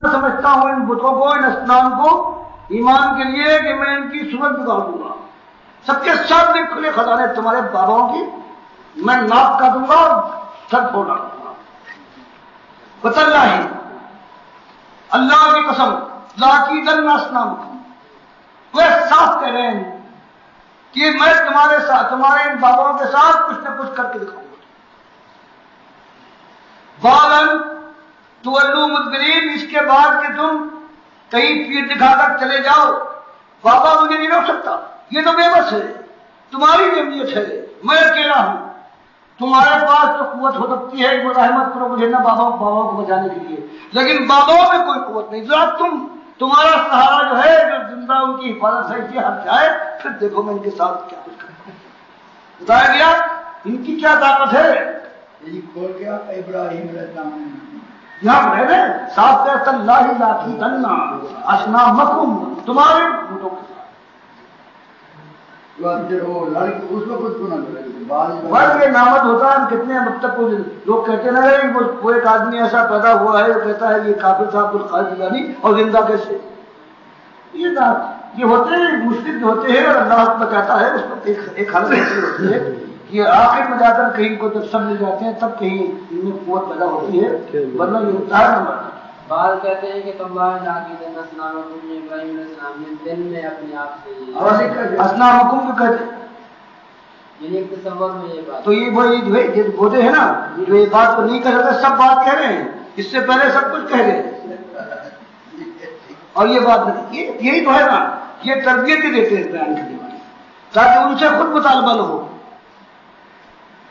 سمجھتا ہوں ان بتوں کو، ان اسنام کو ایمان کے لیے کہ میں ان کی صورت بگاڑ دوں گا. سب کے ساتھ میں کھلے خزانے تمہارے باباؤں کی میں ناپ کا دوں گا اور سر پھوڑ ڈالوں گا. بتاللہ اللہ کی قسم لاکیدن اسنامکم، وہ صاف کہہ رہے ہیں کہ میں تمہارے ساتھ، تمہارے ان باباؤں کے ساتھ کچھ نہ کچھ کر کے دکھاؤں گا. بالن تولو مدبرین، اس کے بعد کہ تم کہیں پیٹ دکھا کر چلے جاؤ. بابا مجھے نہیں روک سکتا، یہ تو بے بس ہے، تمہاری جمعیت ہے، میں اکیلا ہوں. تمہارے پاس تو قوت ہو سکتی ہے، مزاحمت کرو مجھے نہ باباؤں کو بچانے کے لیے، لیکن باباؤں میں کوئی قوت نہیں. ذرا تمہارا سہارا جو ہے، جو زندہ ان کی حفاظت ہے، یہ ہٹ جائے پھر دیکھو میں ان کے ساتھ کیا کچھ کرتا ہوں. بتایا گیا ان کی کیا طاقت ہے. کھول گیا ابراہیم علیہ السلام یہاں رہے صاف کہتا اللہ لاکیدن اسنامکم، تمہارے بتوں کے ساتھ. اس وقت کو نہ یہ نامت ہوتا ہے. کتنے اب تک لوگ کہتے نہ رہے وہ ایک آدمی ایسا پیدا ہوا ہے، وہ کہتا ہے یہ کافر صاحب القادر جیلانی اور زندہ کیسے. یہ ہوتے ہیں مشرک ہوتے ہیں، اور اللہ بچاتا ہے. اس وقت ایک حالت ایسی ہوتی ہے کہ آخر میں جا کر کہیں کو جب سب مل جاتے ہیں تب کہیں ان میں قوت پیدا ہوتی ہے، ورنہ یہ ہوتا ہے نہ مرنا. بعض کہتے ہیں کہ ابراہیم علیہ السلام نے دل میں اپنے آپ سے اسنامکم جو کہتے ہیں، یعنی ایک تصور میں یہ بات. تو یہ وہ جو ہے نا جو یہ بات کو نہیں کہہ رہے، سب بات کہہ رہے ہیں، اس سے پہلے سب کچھ کہہ رہے ہیں اور یہ بات نہیں. یہی تو ہے نا، یہ تربیت ہی دیتے ہیں بیان کرنے والے تاکہ ان سے خود مطالبہ نہ ہو.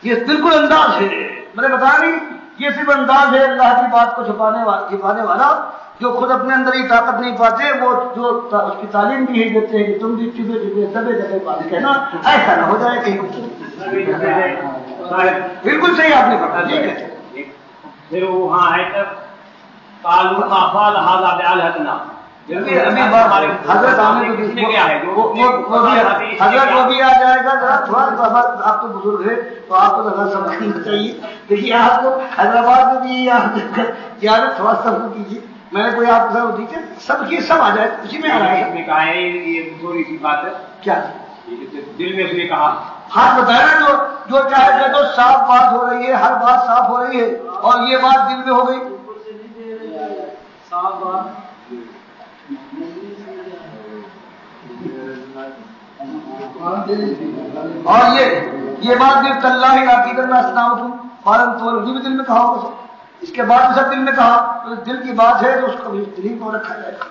یہ بالکل انداز ہے، میں نے بتایا نہیں، یہ صرف انداز ہے اللہ کی بات کو چھپانے والا. جو خود اپنے اندر ہی طاقت نہیں پاتے، وہ جو اس کی تعلیم بھی یہی دیتے ہیں کہ تم بھی چبے دبے دبے بات کہنا، ایسا نہ ہو جائے کہیں کچھ. بالکل صحیح آپ نے پکڑا. ٹھیک ہے، پھر وہاں ہے کہ قالوا افعل هذا بالهتنا. حضرت وہ بھی آ جائے گا. ذرا تھوڑا آپ تو بزرگ ہے تو آپ کو ذرا سمجھنا چاہیے. دیکھیے آپ کو حیدرآباد میں بھی تھوڑا سب کیجیے. میں نے کوئی آپ کو دیکھے سب کی سب آ جائے اسی میں آ رہا ہے. کہا ہے یہ تھوڑی سی بات ہے کیا دل میں اس نے کہا. ہاں بتایا جو چاہے کہ تو صاف بات ہو رہی ہے، ہر بات صاف ہو رہی ہے، اور یہ بات دل میں ہو گئی. صاف بات اور یہ بات دل اللہ عقیدت میں اسلام فارم تو بھی دل میں کہا ہوگا. اس کے بعد سب دل میں کہا تو دل کی بات ہے تو اس کو بھی دل کو رکھا جائے گا.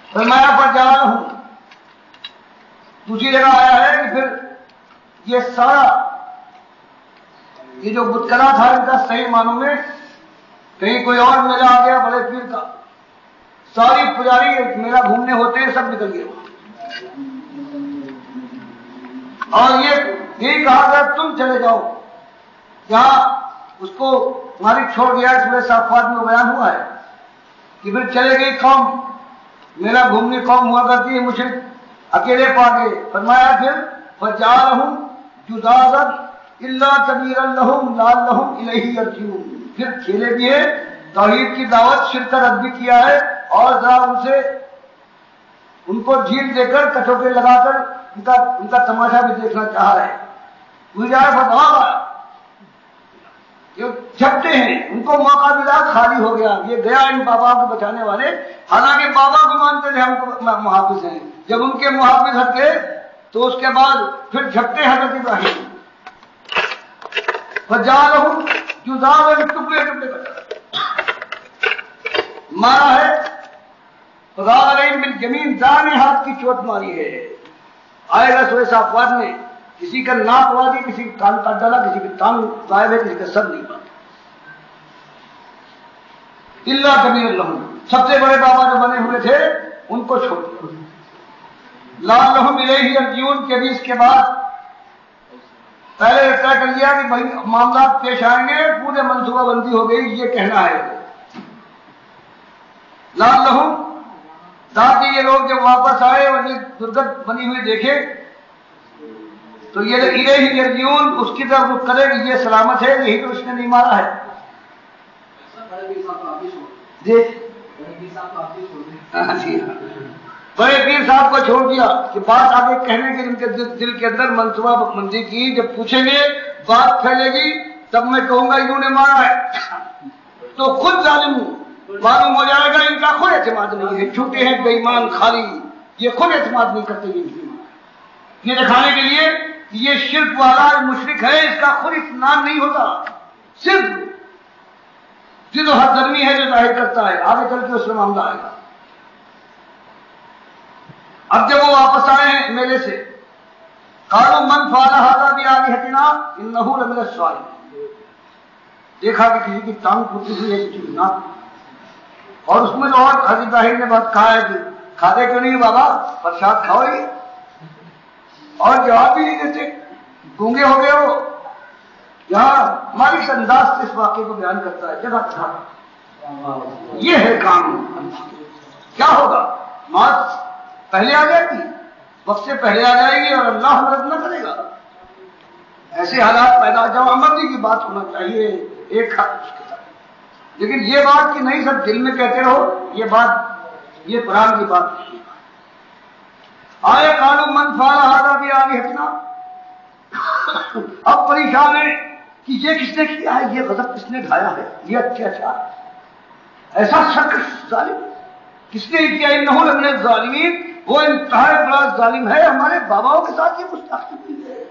فرمایا پر جا رہا ہوں. دوسری جگہ آیا ہے کہ پھر یہ سارا یہ جو بتکلا تھا ان کا صحیح معنوں میں کہیں کوئی اور میلہ آ گیا بڑے پیر کا، ساری پجاری میلہ گھومنے ہوتے ہیں سب نکل گئے. اور یہی کہا کہ تم چلے جاؤ جہاں اس کو ہماری چھوڑ گیا. اس میں صافات میں بیان ہوا ہے کہ پھر چلے گئی قوم، میرا گھومنے قوم ہوا کرتی ہے مشرک، اکیلے پا گئے. فرمایا پھر فجعلہم جذاذا الا کبیرا لہم لعلہم الیہ یرجعون. پھر کھیلے بھی ہے، توحید کی دعوت شرک کا رد بھی کیا ہے، اور ذرا ان کو جھیل دے کر کٹوکے لگا کر ان کا تماشا بھی دیکھنا چاہ رہے ہیں. یہ جھپتے ہیں، ان کو موقع ملا خالی ہو گیا. یہ گیا ان بابا کو بچانے والے، حالانکہ بابا کو مانتے تھے ہم کو محافظ ہیں. جب ان کے محافظ ہٹ گئے تو اس کے بعد پھر جھپتے حضرت ابراہیم. فجعلہم جذاذا، ٹکڑے ٹکڑے مارا ہے. خدا علیہم بالجمین، دائیں ہاتھ کی چوٹ ماری ہے. آئے گا سورہ صافات میں، کسی کا ناک ہوا دی، کسی کا کان کاٹ ڈالا، کسی کا ٹانگ غائب ہے، کسی کا سر نہیں پاتا. اللہ کبیر لہم، سب سے بڑے بابا جو بنے ہوئے تھے ان کو چھوڑ دیا. لعلہم الیہ یرجعون کے بھی اس کے بعد پہلے طے کر لیا کہ بھائی معاملات پیش آئیں گے، پورے منصوبہ بندی ہو گئی. یہ کہنا ہے لعلہم، تاکہ یہ لوگ جب واپس آئے اور یہ درگت بنی ہوئی دیکھے تو یہ الیہ یرجعون، اس کی طرف رخ کرے کہ یہ سلامت ہے، یہی تو اس نے نہیں مارا ہے. جی ہاں، بڑے پیر صاحب کو چھوڑ دیا کہ بات آگے کہنے کے ان کے دل کے اندر منصوبہ بندی کی، جب پوچھیں گے بات پھیلے گی تب میں کہوں گا انہوں نے مارا ہے تو خود ظالم معلوم ہو جائے گا ان کا خود اعتماد نہیں ہے، جھوٹے ہیں، بے ایمان، خالی، یہ خود اعتماد نہیں کرتے یہ دکھانے کے لیے کہ یہ شرک والا مشرک ہے، اس کا خود اطمینان نہیں ہوتا، صرف جد و حد درمی ہے جو ظاہر کرتا ہے، آگے چل کے اس میں معاملہ آئے گا۔ اب جب وہ واپس آئے ہیں میلے سے، قالوا من فعل هذا بآلهتنا انه لمن الظالمین، دیکھا کہ کسی کی ٹانگ ٹوٹی ہوئی ہے کسی نہ، اور اس میں تو اور حضرت ابراہیم نے بات کہا ہے کہ کھاتے کیوں نہیں بابا، پرساد کھاؤ یہ، اور جواب بھی نہیں دیتے، گونگے ہو گئے ہو۔ یہاں مالک انداز سے اس واقعے کو بیان کرتا ہے، جگہ تھا یہ ہے کام، کیا ہوگا، موت پہلے آ جائے گی، وقت سے پہلے آ جائے گی اور اللہ مدد نہ کرے گا، ایسے حالات پیدا جب امردی کی بات ہونا چاہیے ایک حق اس کے ساتھ، لیکن یہ بات کہ نہیں سب دل میں کہتے رہو، یہ بات یہ قرآن کی بات نہیں ہے۔ آئے قالوا من فعل هذا بآلهتنا، اب پریشان ہے کہ یہ کس نے کیا ہے، یہ غضب کس نے ڈھایا ہے، یہ اتیاچار، ایسا شخص ظالم کس نے کیا، انہ لمن الظالمین، وہ انتہائی بڑا ظالم ہے، ہمارے باباؤں کے ساتھ یہ گستاخی ہوئی ہے۔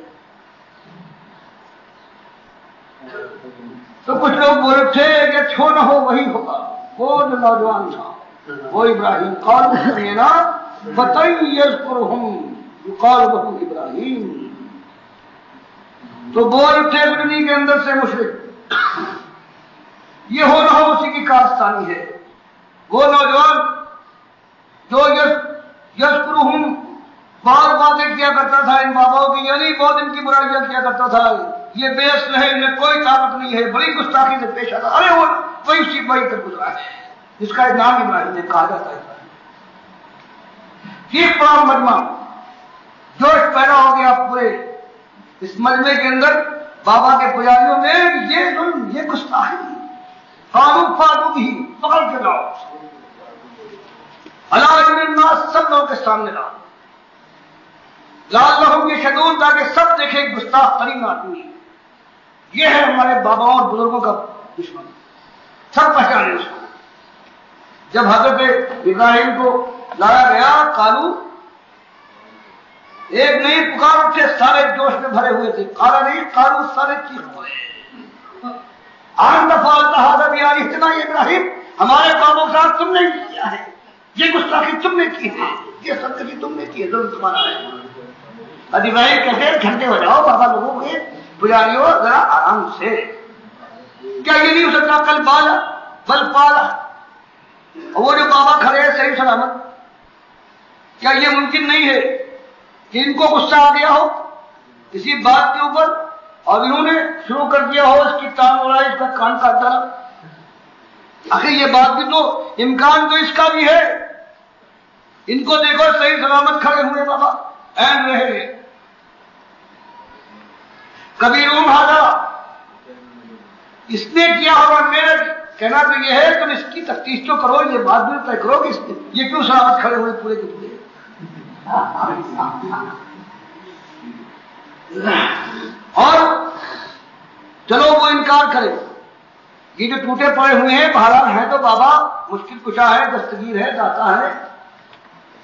تو کچھ لوگ بولے تھے کہ چھو نہ ہو وہی ہوگا، وہ جو نوجوان تھا وہ ابراہیم، قالوا سمعنا فتى يذكرهم يقال له ابراہیم، تو بول اٹھے بدنی کے اندر سے مشرک، یہ ہو نہ ہو اسی کی کارستانی ہے، وہ نوجوان جو یذکرهم بار باتیں کیا کرتا تھا ان باباؤں کی، یعنی بہت ان کی برائیاں کیا کرتا تھا، یہ بے اصل ہے، انہیں کوئی طاقت نہیں ہے، بڑی گستاخی سے پیش آتا، ارے وہ وہی اسی وہی کر گزرا ہے جس کا نام ابراہیم نے کہا جاتا ہے۔ ٹھیک پڑا مجمع، جوش پیدا ہو گیا پورے اس مجمع کے اندر، بابا کے پجاریوں میں یہ ظلم، یہ گستاخی، قالوا فاتوا به، پکڑ کے لاؤ، علی اعین الناس، سب لوگوں کے سامنے لاؤ، لعلہم یشہدون، تاکہ سب دیکھیں گستاخ ترین آدمی یہ ہے، ہمارے باباؤں اور بزرگوں کا دشمن، سب پہچانے اس کو۔ جب حضرت ابراہیم کو لایا گیا، قالو، ایک نہیں پکار اٹھے، سارے جوش میں بھرے ہوئے تھے، قالا نہیں، قالو، سارے چیخ پڑے، انت فعلت هذا بآلهتنا، یہ ابراہیم ہمارے بابوں کے ساتھ تم نے کیا ہے، یہ گستاخی تم نے کی ہے، یہ سرکشی تم نے کی ہے، ظلم تمہارا ہے۔ اب ابراہیم کہتے ہیں ٹھنڈے ہو جاؤ بابا لوگوں کے پجاریوں، ذرا آرام سے، کیا یہ نہیں ہو سکتا کل بالا بل پالا، وہ جو بابا کھڑے ہیں صحیح سلامت، کیا یہ ممکن نہیں ہے کہ ان کو غصہ آ گیا ہو کسی بات کے اوپر اور انہوں نے شروع کر دیا ہو اس کی ٹانگ اڑائی، اس کا کان کاٹ ڈالا؟ آخر یہ بات بھی تو امکان تو اس کا بھی ہے، ان کو دیکھو صحیح سلامت کھڑے ہوئے بابا، این رہے، کبھی روم ہادا، اس نے کیا ہوگا، میرا کہنا تو یہ ہے تم اس کی تفتیش تو کرو، یہ بات بھی طے کرو کہ اس نے یہ کیوں سلامت کھڑے ہوئے پورے کے پورے، اور چلو وہ انکار کرے، یہ جو ٹوٹے پڑے ہوئے ہیں بہرحال ہیں تو بابا مشکل کشا ہے، دستگیر ہے، داتا ہے،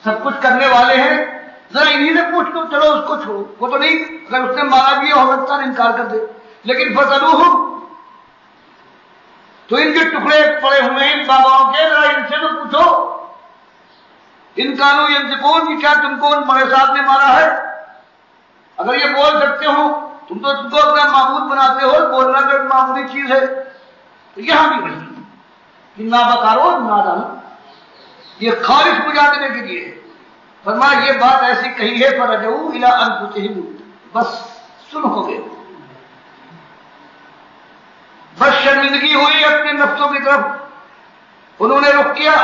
سب کچھ کرنے والے ہیں، ذرا انہی سے پوچھ لو، چلو اس کو چھوڑو، وہ تو نہیں، اگر اس نے مارا بھی ہو سکتا ہے انکار کر دے، لیکن فضلوہم، تو ان کے ٹکڑے پڑے ہوئے ہیں ان باباؤں کے، ذرا ان سے تو پوچھو، ان کانو ینطقون، کہ کیا تم کو ان بڑے صاحب نے مارا ہے؟ اگر یہ بول سکتے ہو، تم تو تم کو اپنا معبود بناتے ہو، بولنا تو ایک معمولی چیز ہے، تو یہاں بھی وہی کہ نابکارو نادان، یہ خالص بجا دینے کے لیے ہے۔ فرمایا یہ بات ایسی کہی ہے، فرجعوا الی انفسہم، بس سن ہو گئے، بس شرمندگی ہوئی اپنے نفسوں کی طرف، انہوں نے رخ کیا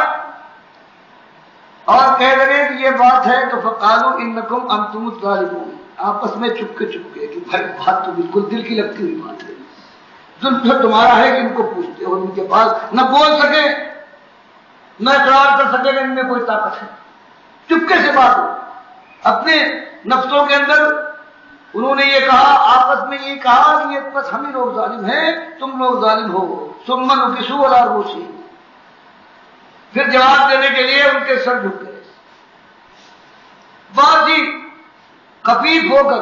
اور کہہ لگے کہ یہ بات ہے، تو فقالوا انکم انتم الظالمون، آپس میں چپکے چپکے کہ بھائی بات تو بالکل دل کی لگتی ہوئی بات ہے، ظلم تو تمہارا ہے کہ ان کو پوچھتے ہو، ان کے پاس نہ بول سکے، نہ اقرار کر سکے گا ان میں کوئی طاقت ہے. چپکے سے بات ہو. اپنے نفسوں کے اندر انہوں نے یہ کہا، آپس میں یہ کہا کہ یہ بس ہم ہی لوگ ظالم ہیں، تم لوگ ظالم ہو. سمن کسو والا روسی. پھر جواب دینے کے لیے ان کے سر جھک گئے. بہت ہی خفیف ہو کر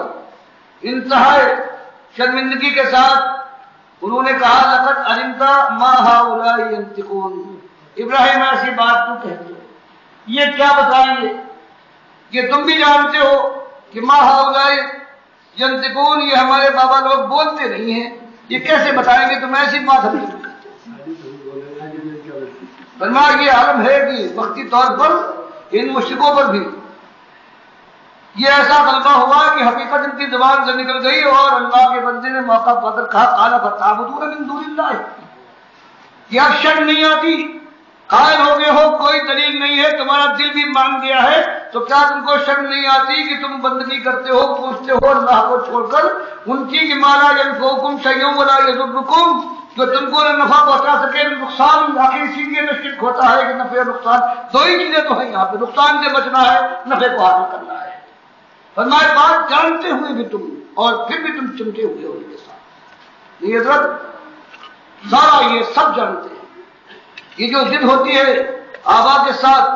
انتہائی شرمندگی کے ساتھ انہوں نے کہا لقد علمت ما هؤلاء ينطقون. ابراہیم ایسی بات تو کہتے ہو، یہ کیا بتائیں گے؟ یہ تم بھی جانتے ہو کہ ما هؤلاء ينطقون، یہ ہمارے بابا لوگ بولتے نہیں ہیں، یہ کیسے بتائیں گے؟ تم ایسی بات ہم نہیں کہتے. فرمایا یہ عالم ہے کہ وقتی طور پر ان مشرکوں پر بھی یہ ایسا غلبہ ہوا کہ حقیقت ان کی زبان سے نکل گئی اور اللہ کے بندے نے موقع پا کر کہا قال فتعبدون من دون اللہ. کیا شرم نہیں آتی؟ قائل ہو گئے ہو، کوئی دلیل نہیں ہے، تمہارا دل بھی مان گیا ہے، تو کیا تم کو شرم نہیں آتی کہ تم بندگی کرتے ہو، پوچھتے ہو اللہ کو چھوڑ کر ان کی کہ ما لا ينفعكم شيء ولا يضركم، جو تم کو نہ نفع پہنچا سکے نہ نقصان. آخر اسی لیے تو شرک ہوتا ہے کہ نفع اور نقصان دو ہی چیزیں تو ہیں یہاں پہ، نقصان سے بچنا ہے، نفع کو حاصل کرنا ہے. فرمائے بات جانتے ہوئے بھی تم اور پھر بھی تم چمٹے ہوئے ہو ان کے ساتھ. یہ حضرت سارا یہ سب جانتے ہیں. یہ جو ضد ہوتی ہے آبا کے ساتھ،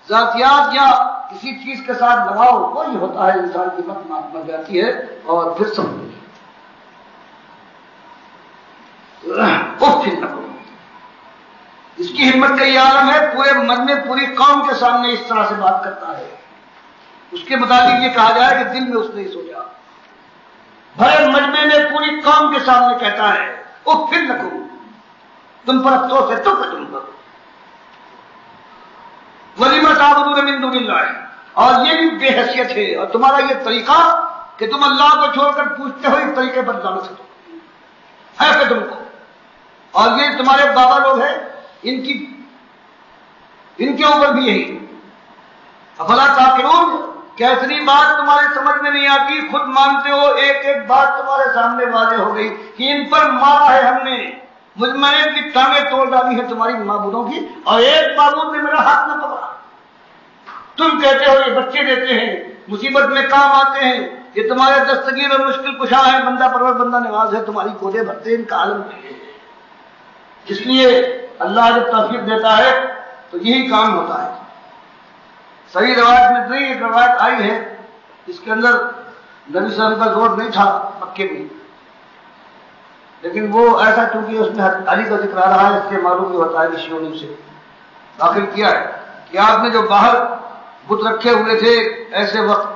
ذاتیات یا کسی چیز کے ساتھ لگاؤ، وہی ہوتا ہے انسان کی مت مات بن جاتی ہے اور پھر سب نہ کرو. اس کی ہمت کا یہ عالم ہے، پورے مرنے پوری قوم کے سامنے اس طرح سے بات کرتا ہے. اس کے مطابق یہ کہا جائے کہ دل میں اس نے سوچا، بھرے مجمع میں پوری قوم کے سامنے کہتا ہے پھر نہ کرو، تم پر افسوس ہے تو تم کرو. ولیمہ تعبدون من دون اللہ، اور یہ بھی بے حیثیت ہے. اور تمہارا یہ طریقہ کہ تم اللہ کو چھوڑ کر پوچھتے ہو، اس طریقے پر جانا سکتے ہے کہ تم کو. اور یہ تمہارے بابا لوگ ہیں، ان کے اوپر بھی یہی. افلا تعقلون، کیا اتنی بات تمہارے سمجھ میں نہیں آتی؟ خود مانتے ہو، ایک ایک بات تمہارے سامنے واضح ہو گئی کہ ان پر مارا ہے ہم نے، مجمعین کی ٹانگیں توڑ ڈالی ہیں تمہاری معبودوں کی، اور ایک معبود نے میرا ہاتھ نہ پکڑا. تم کہتے ہو یہ بچے دیتے ہیں، مصیبت میں کام آتے ہیں، یہ تمہارے دستگیر اور مشکل کشا ہے، بندہ پرور بندہ نواز ہے، تمہاری گودے بھرتے ہیں، ان کا عالم ہے. اس لیے اللہ جب توفیق دیتا ہے تو یہی کام ہوتا ہے. صحیح روایت میں نہیں، ایک روایت آئی ہے اس کے اندر نبی صلی اللہ علیہ وسلم کا زور نہیں تھا مکے میں، لیکن وہ ایسا چونکہ اس میں علی کا ذکر آ رہا ہے، اس سے معلوم یہ ہوتا ہے کہ شیعوں نے اسے داخل کیا ہے کہ آپ نے جو باہر بت رکھے ہوئے تھے ایسے وقت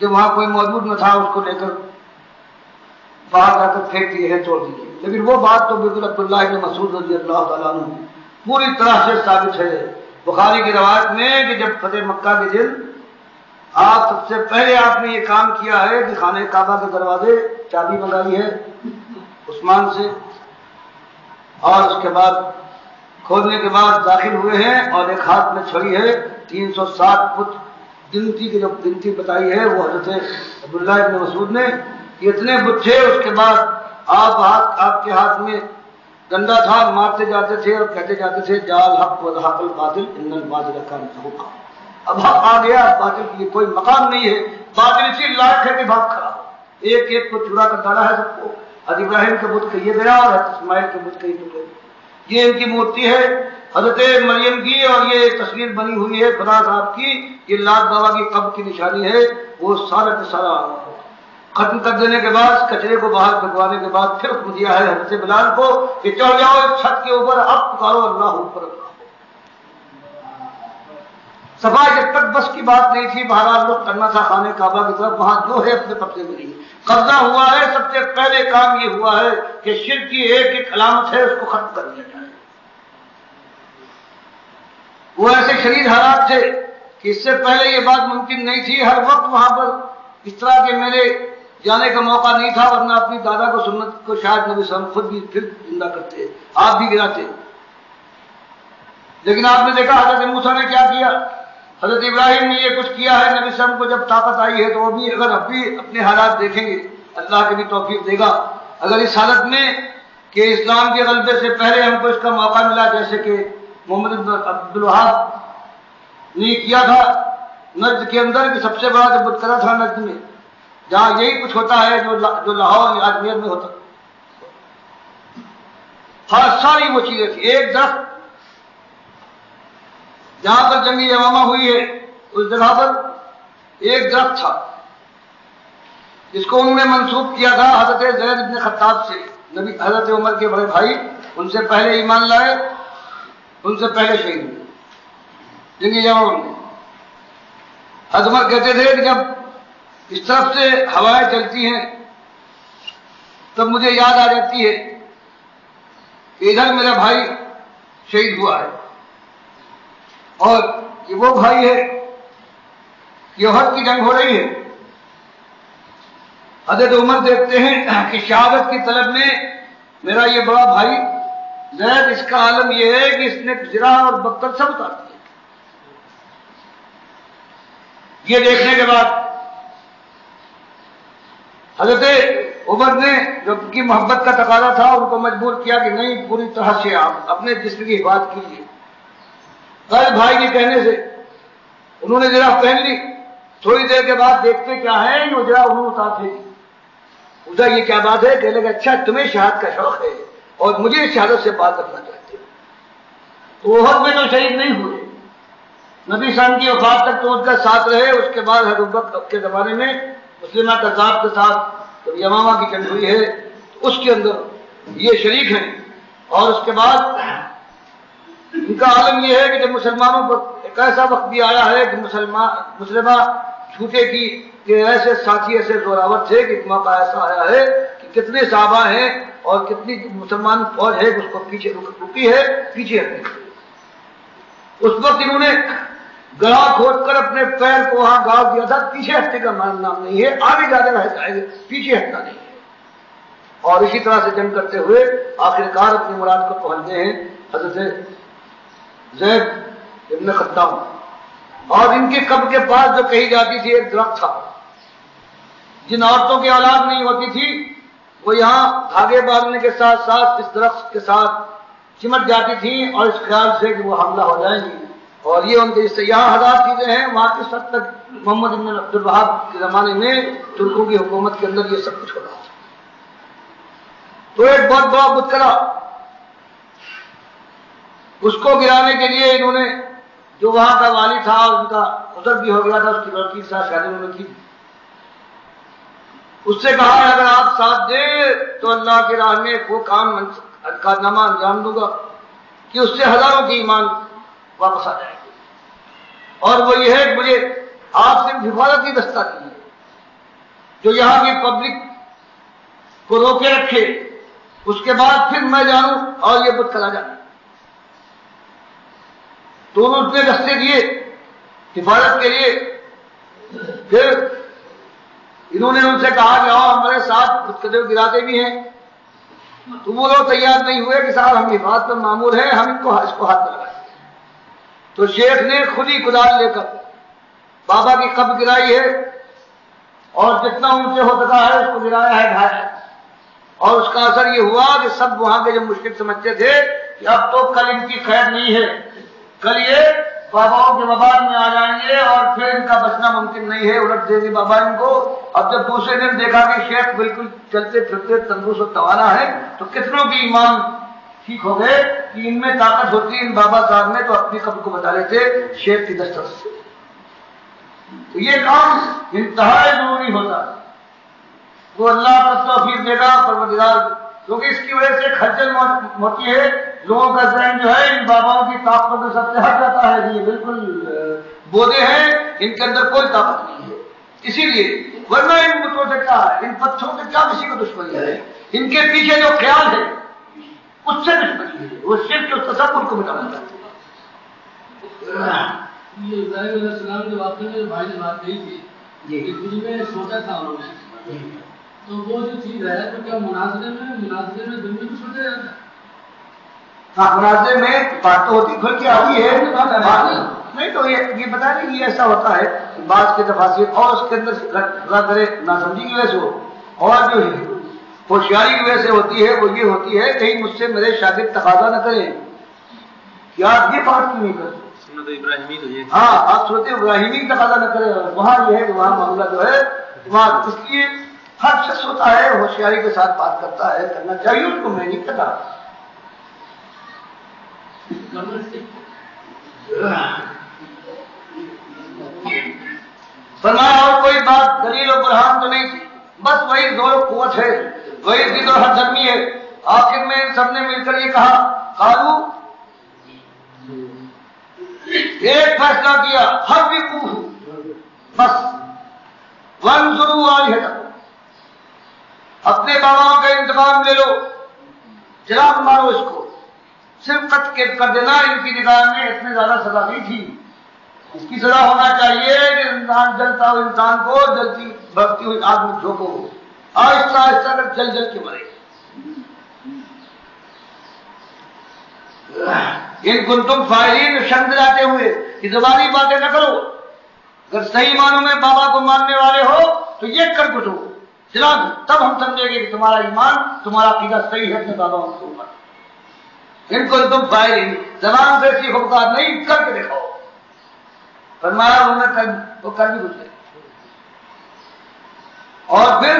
جب وہاں کوئی موجود نہ تھا، اس کو لے کر باہر جا کر پھینک دیے ہیں، توڑ دیے. لیکن وہ بات تو بالکل عبداللہ ابن مسعود رضی اللہ تعالیٰ عنہ پوری طرح سے ثابت ہے. بخاری کی روایت میں کہ جب فتح مکہ کے دن آپ سب سے پہلے آپ نے یہ کام کیا ہے کہ خانہ کعبہ کے دروازے چابی منگائی ہے عثمان سے، اور اس کے بعد کھولنے کے بعد داخل ہوئے ہیں، اور ایک ہاتھ میں چھڑی ہے. 360 فٹ گنتی کی جو گنتی بتائی ہے وہ حضرت عبداللہ ابن مسعود نے، اتنے بت تھے. اس کے بعد آپ کے ہاتھ میں ڈنڈا تھا، مارتے جاتے تھے اور کہتے جاتے تھے جال حق و ذاق الباطل ان الباطل کان زہوقا. اب حق آ گیا، باطل کے لیے کوئی مقام نہیں ہے، باطل اسی لائق ہے کہ بھاگ کھڑا ہو. ایک ایک کو چورا کر ڈالا ہے سب کو. حضرت ابراہیم کے بت کہیے گیا اور حضرت اسماعیل کے بت کہیے گئے. یہ ان کی مورتی ہے حضرت مریم کی، اور یہ تصویر بنی ہوئی ہے خدا صاحب کی. یہ لات بابا کی قبر کی نشانی ہے. وہ سارا کا سارا ختم کر دینے کے بعد، کچرے کو باہر پھینکوانے کے بعد پھر حکم دیا ہے حضرت بلال کو کہ چڑھ جاؤ اس چھت کے اوپر، اب پکارو اللہ اوپر اللہ. صفائی جب تک بس کی بات نہیں تھی، بہرحال لوگ کرنا تھا خانہ کعبہ کی طرف، وہاں جو ہے اپنے قبضے میں نہیں. قبضہ ہوا ہے، سب سے پہلے کام یہ ہوا ہے کہ شرک کی ایک ایک علامت ہے اس کو ختم کر دیا جائے. وہ ایسے شدید حالات تھے کہ اس سے پہلے یہ بات ممکن نہیں تھی. ہر وقت وہاں پر اس طرح کے میرے جانے کا موقع نہیں تھا، ورنہ اپنی دادا کو سنت کو شاید نبی صلی اللہ علیہ وسلم خود بھی پھر زندہ کرتے، آپ بھی گراتے. لیکن آپ نے دیکھا حضرت موسیٰ نے کیا کیا، حضرت ابراہیم نے یہ کچھ کیا ہے. نبی صلی اللہ علیہ وسلم کو جب طاقت آئی ہے تو وہ بھی اگر اب بھی اپنے حالات دیکھیں گے، اللہ کے بھی توفیق دے گا. اگر اس حالت میں کہ اسلام کے غلبے سے پہلے ہم کو اس کا موقع ملا، جیسے کہ محمد بن عبد الوہاب نے کیا تھا نجد کے اندر، کہ سب سے بڑا جو بتکرا تھا نجد میں، جہاں یہی کچھ ہوتا ہے جو لاہور یا اجمیر میں ہوتا، ساری وہ چیزیں تھی. ایک درخت جہاں پر جنگ یمامہ ہوئی ہے اس جگہ پر ایک درخت تھا جس کو انہوں نے منسوب کیا تھا حضرت زید بن خطاب سے. نبی حضرت عمر کے بڑے بھائی ان سے پہلے ایمان لائے، ان سے پہلے شہید ہوئے جنگ یمامہ میں. حضرت عمر کہتے تھے کہ جب اس طرف سے ہوائیں چلتی ہیں تب مجھے یاد آ جاتی ہے کہ ادھر میرا بھائی شہید ہوا ہے، اور یہ وہ بھائی ہے کہ احد کی جنگ ہو رہی ہے. حضرت عمر دیکھتے ہیں کہ شہادت کی طلب میں میرا یہ بڑا بھائی زید، اس کا عالم یہ ہے کہ اس نے زرا اور بکر سب اتار دیا. یہ دیکھنے کے بعد حضرت عمر نے جو کی محبت کا تقاضا تھا ان کو مجبور کیا کہ نہیں، پوری طرح سے آپ اپنے جسم کی حفاظت کیجیے. غیر بھائی کے کہنے سے انہوں نے زرا پہن لی. تھوڑی دیر کے بعد دیکھتے کیا ہے وہ زرا انہوں اتار پھینکی. ادھر یہ کیا بات ہے؟ کہنے لگا اچھا تمہیں شہادت کا شوق ہے اور مجھے شہادت سے بات رکھنا چاہتے ہو. تو احد میں تو شہید نہیں ہوئے، نبی صاحب کی وفات تک تو ان کا ساتھ رہے. اس کے بعد حضرت بکر کے زمانے میں مسلمہ کذاب کے ساتھ جب یمامہ کی جنگ ہوئی ہے تو اس کے اندر یہ شریک ہیں. اور اس کے بعد ان کا عالم یہ ہے کہ جب مسلمانوں پر ایک ایسا وقت بھی آیا ہے کہ مسلمہ چھوٹے کی کہ ایسے ساتھی ایسے زوراور تھے کہ ایک موقع ایسا آیا ہے کہ کتنے صحابہ ہیں اور کتنی مسلمان فوج ہے اس کو پیچھے رکی ہے، پیچھے ہٹنے کے لیے. اس وقت انہوں نے گڑھا کھود کر اپنے پیر کو وہاں گاڑ دیا تھا. پیچھے ہٹنے کا نام نہیں ہے، آگے جانے رہ جائے گا، پیچھے ہٹنا نہیں ہے. اور اسی طرح سے جنگ کرتے ہوئے آخرکار اپنی مراد کو پہنچتے ہیں حضرت زید ابن خطاب. اور ان کے قبر کے پاس جو کہی جاتی تھی ایک درخت تھا، جن عورتوں کی اولاد نہیں ہوتی تھی وہ یہاں دھاگے باندھنے کے ساتھ ساتھ اس درخت کے ساتھ چمٹ جاتی تھیں اور اس خیال سے کہ وہ حاملہ ہو جائیں گی. اور یہ ان کے اس سے یہاں ہزار چیزیں ہیں، وہاں کے سب تک محمد بن عبد الوہاب کے زمانے میں ترکوں کی حکومت کے اندر یہ سب کچھ ہو رہا تھا. تو ایک بہت بڑا بتکرا، اس کو گرانے کے لیے انہوں نے جو وہاں کا والی تھا اور ان کا گزر بھی ہو گیا تھا، اس کی لڑکی کے ساتھ شادی انہوں نے کی. اس سے کہا ہے اگر آپ ساتھ دیں تو اللہ کی راہ میں وہ کام کا نامہ انجام دوں گا کہ اس سے ہزاروں کی ایمان واپس آ جائے گی. اور وہ یہ ہے کہ مجھے آپ سے حفاظت کی دستہ کی ہے جو یہاں کی پبلک کو روکے رکھے، اس کے بعد پھر میں جانوں اور یہ بت کرا جانا. دونوں نے رستے دیے حفاظت کے لیے. پھر انہوں نے ان سے کہا کہ آؤ ہمارے ساتھ بتکدے گراتے بھی ہیں. تو وہ لوگ تیار نہیں ہوئے کہ صاحب ہم حفاظت پر معمور ہیں، ہم اس کو ہاتھ میں لگائیں. تو شیخ نے خود ہی کدال لے کر بابا کی قبر گرائی ہے اور جتنا اونچے ہو سکا ہے اس کو گرایا ہے ڈھایا. اور اس کا اثر یہ ہوا کہ سب وہاں کے جو مشرک سمجھتے تھے کہ اب تو کل ان کی خیر نہیں ہے، کل یہ باباؤں کے وبال میں آ جائیں گے اور پھر ان کا بچنا ممکن نہیں ہے، الٹ دے گی بابا ان کو. اب جب دوسرے دن دیکھا کہ شیخ بالکل چلتے پھرتے تندرست و توانا ہے تو کتنوں کی ایمان ٹھیک ہو گئے کہ ان میں طاقت ہوتی ان بابا صاحب میں تو اپنی قبر کو بتا لیتے شیخ کی دسترس سے. تو یہ کام انتہائی ضروری ہوتا ہے. وہ اللہ کا توفیق دے گا پروردگار، کیونکہ اس کی وجہ سے کھلچل ہوتی ہے. لوگوں کا ذہن جو ہے ان باباؤں کی طاقتوں کے سب سے ہٹ جاتا ہے. یہ بالکل بودے ہیں، ان کے اندر کوئی طاقت نہیں ہے. اسی لیے ورنہ ان بتوں سے کیا ہے، ان پتھروں سے کیا کسی کو دشمنی ہے؟ ان کے پیچھے جو خیال ہے اس سے دشمنی ہے. وہ صرف اس تصور کو مٹانا چاہتے ہیں. یہ ابراہیم علیہ السلام کے واقعے میں بھائی نے بات کہی تھی کہ کچھ میں سوچا تھا انہوں نے، تو وہ جو چیز ہے تو کیا مناظرے میں دل میں بھی سوچا جاتا ہے؟ ہاں مناظرے میں بات تو ہوتی کھل کے آتی ہے نہیں تو یہ بتا دیں کہ ایسا ہوتا ہے بعض کے تفاصیر اور اس کے اندر کرے ناسمجھی کی وجہ سے ہو اور جو ہوشیاری کی وجہ سے ہوتی ہے وہ یہ ہوتی ہے کہیں مجھ سے میرے شاگرد تقاضا نہ کریں کہ آپ یہ بات کیوں نہیں کرتے؟ سنت ابراہیمی تو یہ ہاں، آپ سنت ابراہیمی کا تقاضا نہ کریں، وہاں یہ ہے کہ وہاں معاملہ جو ہے وہاں، اس لیے ہر شخص ہوتا ہے ہوشیاری کے ساتھ بات کرتا ہے، کرنا چاہیے اس کو، میں نہیں کرتا۔ فرمایا اور کوئی بات دلیل و برہان تو نہیں تھی، بس وہی زور و قوت ہے، وہی ضد و ہر دھرمی ہے۔ آخر میں ان سب نے مل کر یہ کہا، قالو، ایک فیصلہ کیا، حرقوہ، بس، وانظروا آلہتکم، اپنے باباؤں کا انتقام لے لو، جلا مارو اس کو، صرف قتل کر دینا ان کی نگاہ میں اتنے زیادہ سزا نہیں تھی، اس کی سزا ہونا چاہیے کہ انسان جلتا ہوئے انسان کو جلتی بڑھتی ہوئی آگ میں جھونکو، آہستہ آہستہ کر جل جل کے مرے۔ ان کنتم فاعلین، شرم دلاتے ہوئے کہ زبانی باتیں نہ کرو، اگر صحیح معنوں میں بابا کو ماننے والے ہو تو یہ کر گزرو، چلا دو، تب ہم سمجھیں گے کہ تمہارا ایمان، تمہارا عقیدہ صحیح ہے اپنے بابا کے اوپر۔ ان کنتم فاعلین، زبان سے ایسی خبردار نہیں، کر کے دکھاؤ۔ فرمایا انہوں نے وہ کر بھی گزرے، اور پھر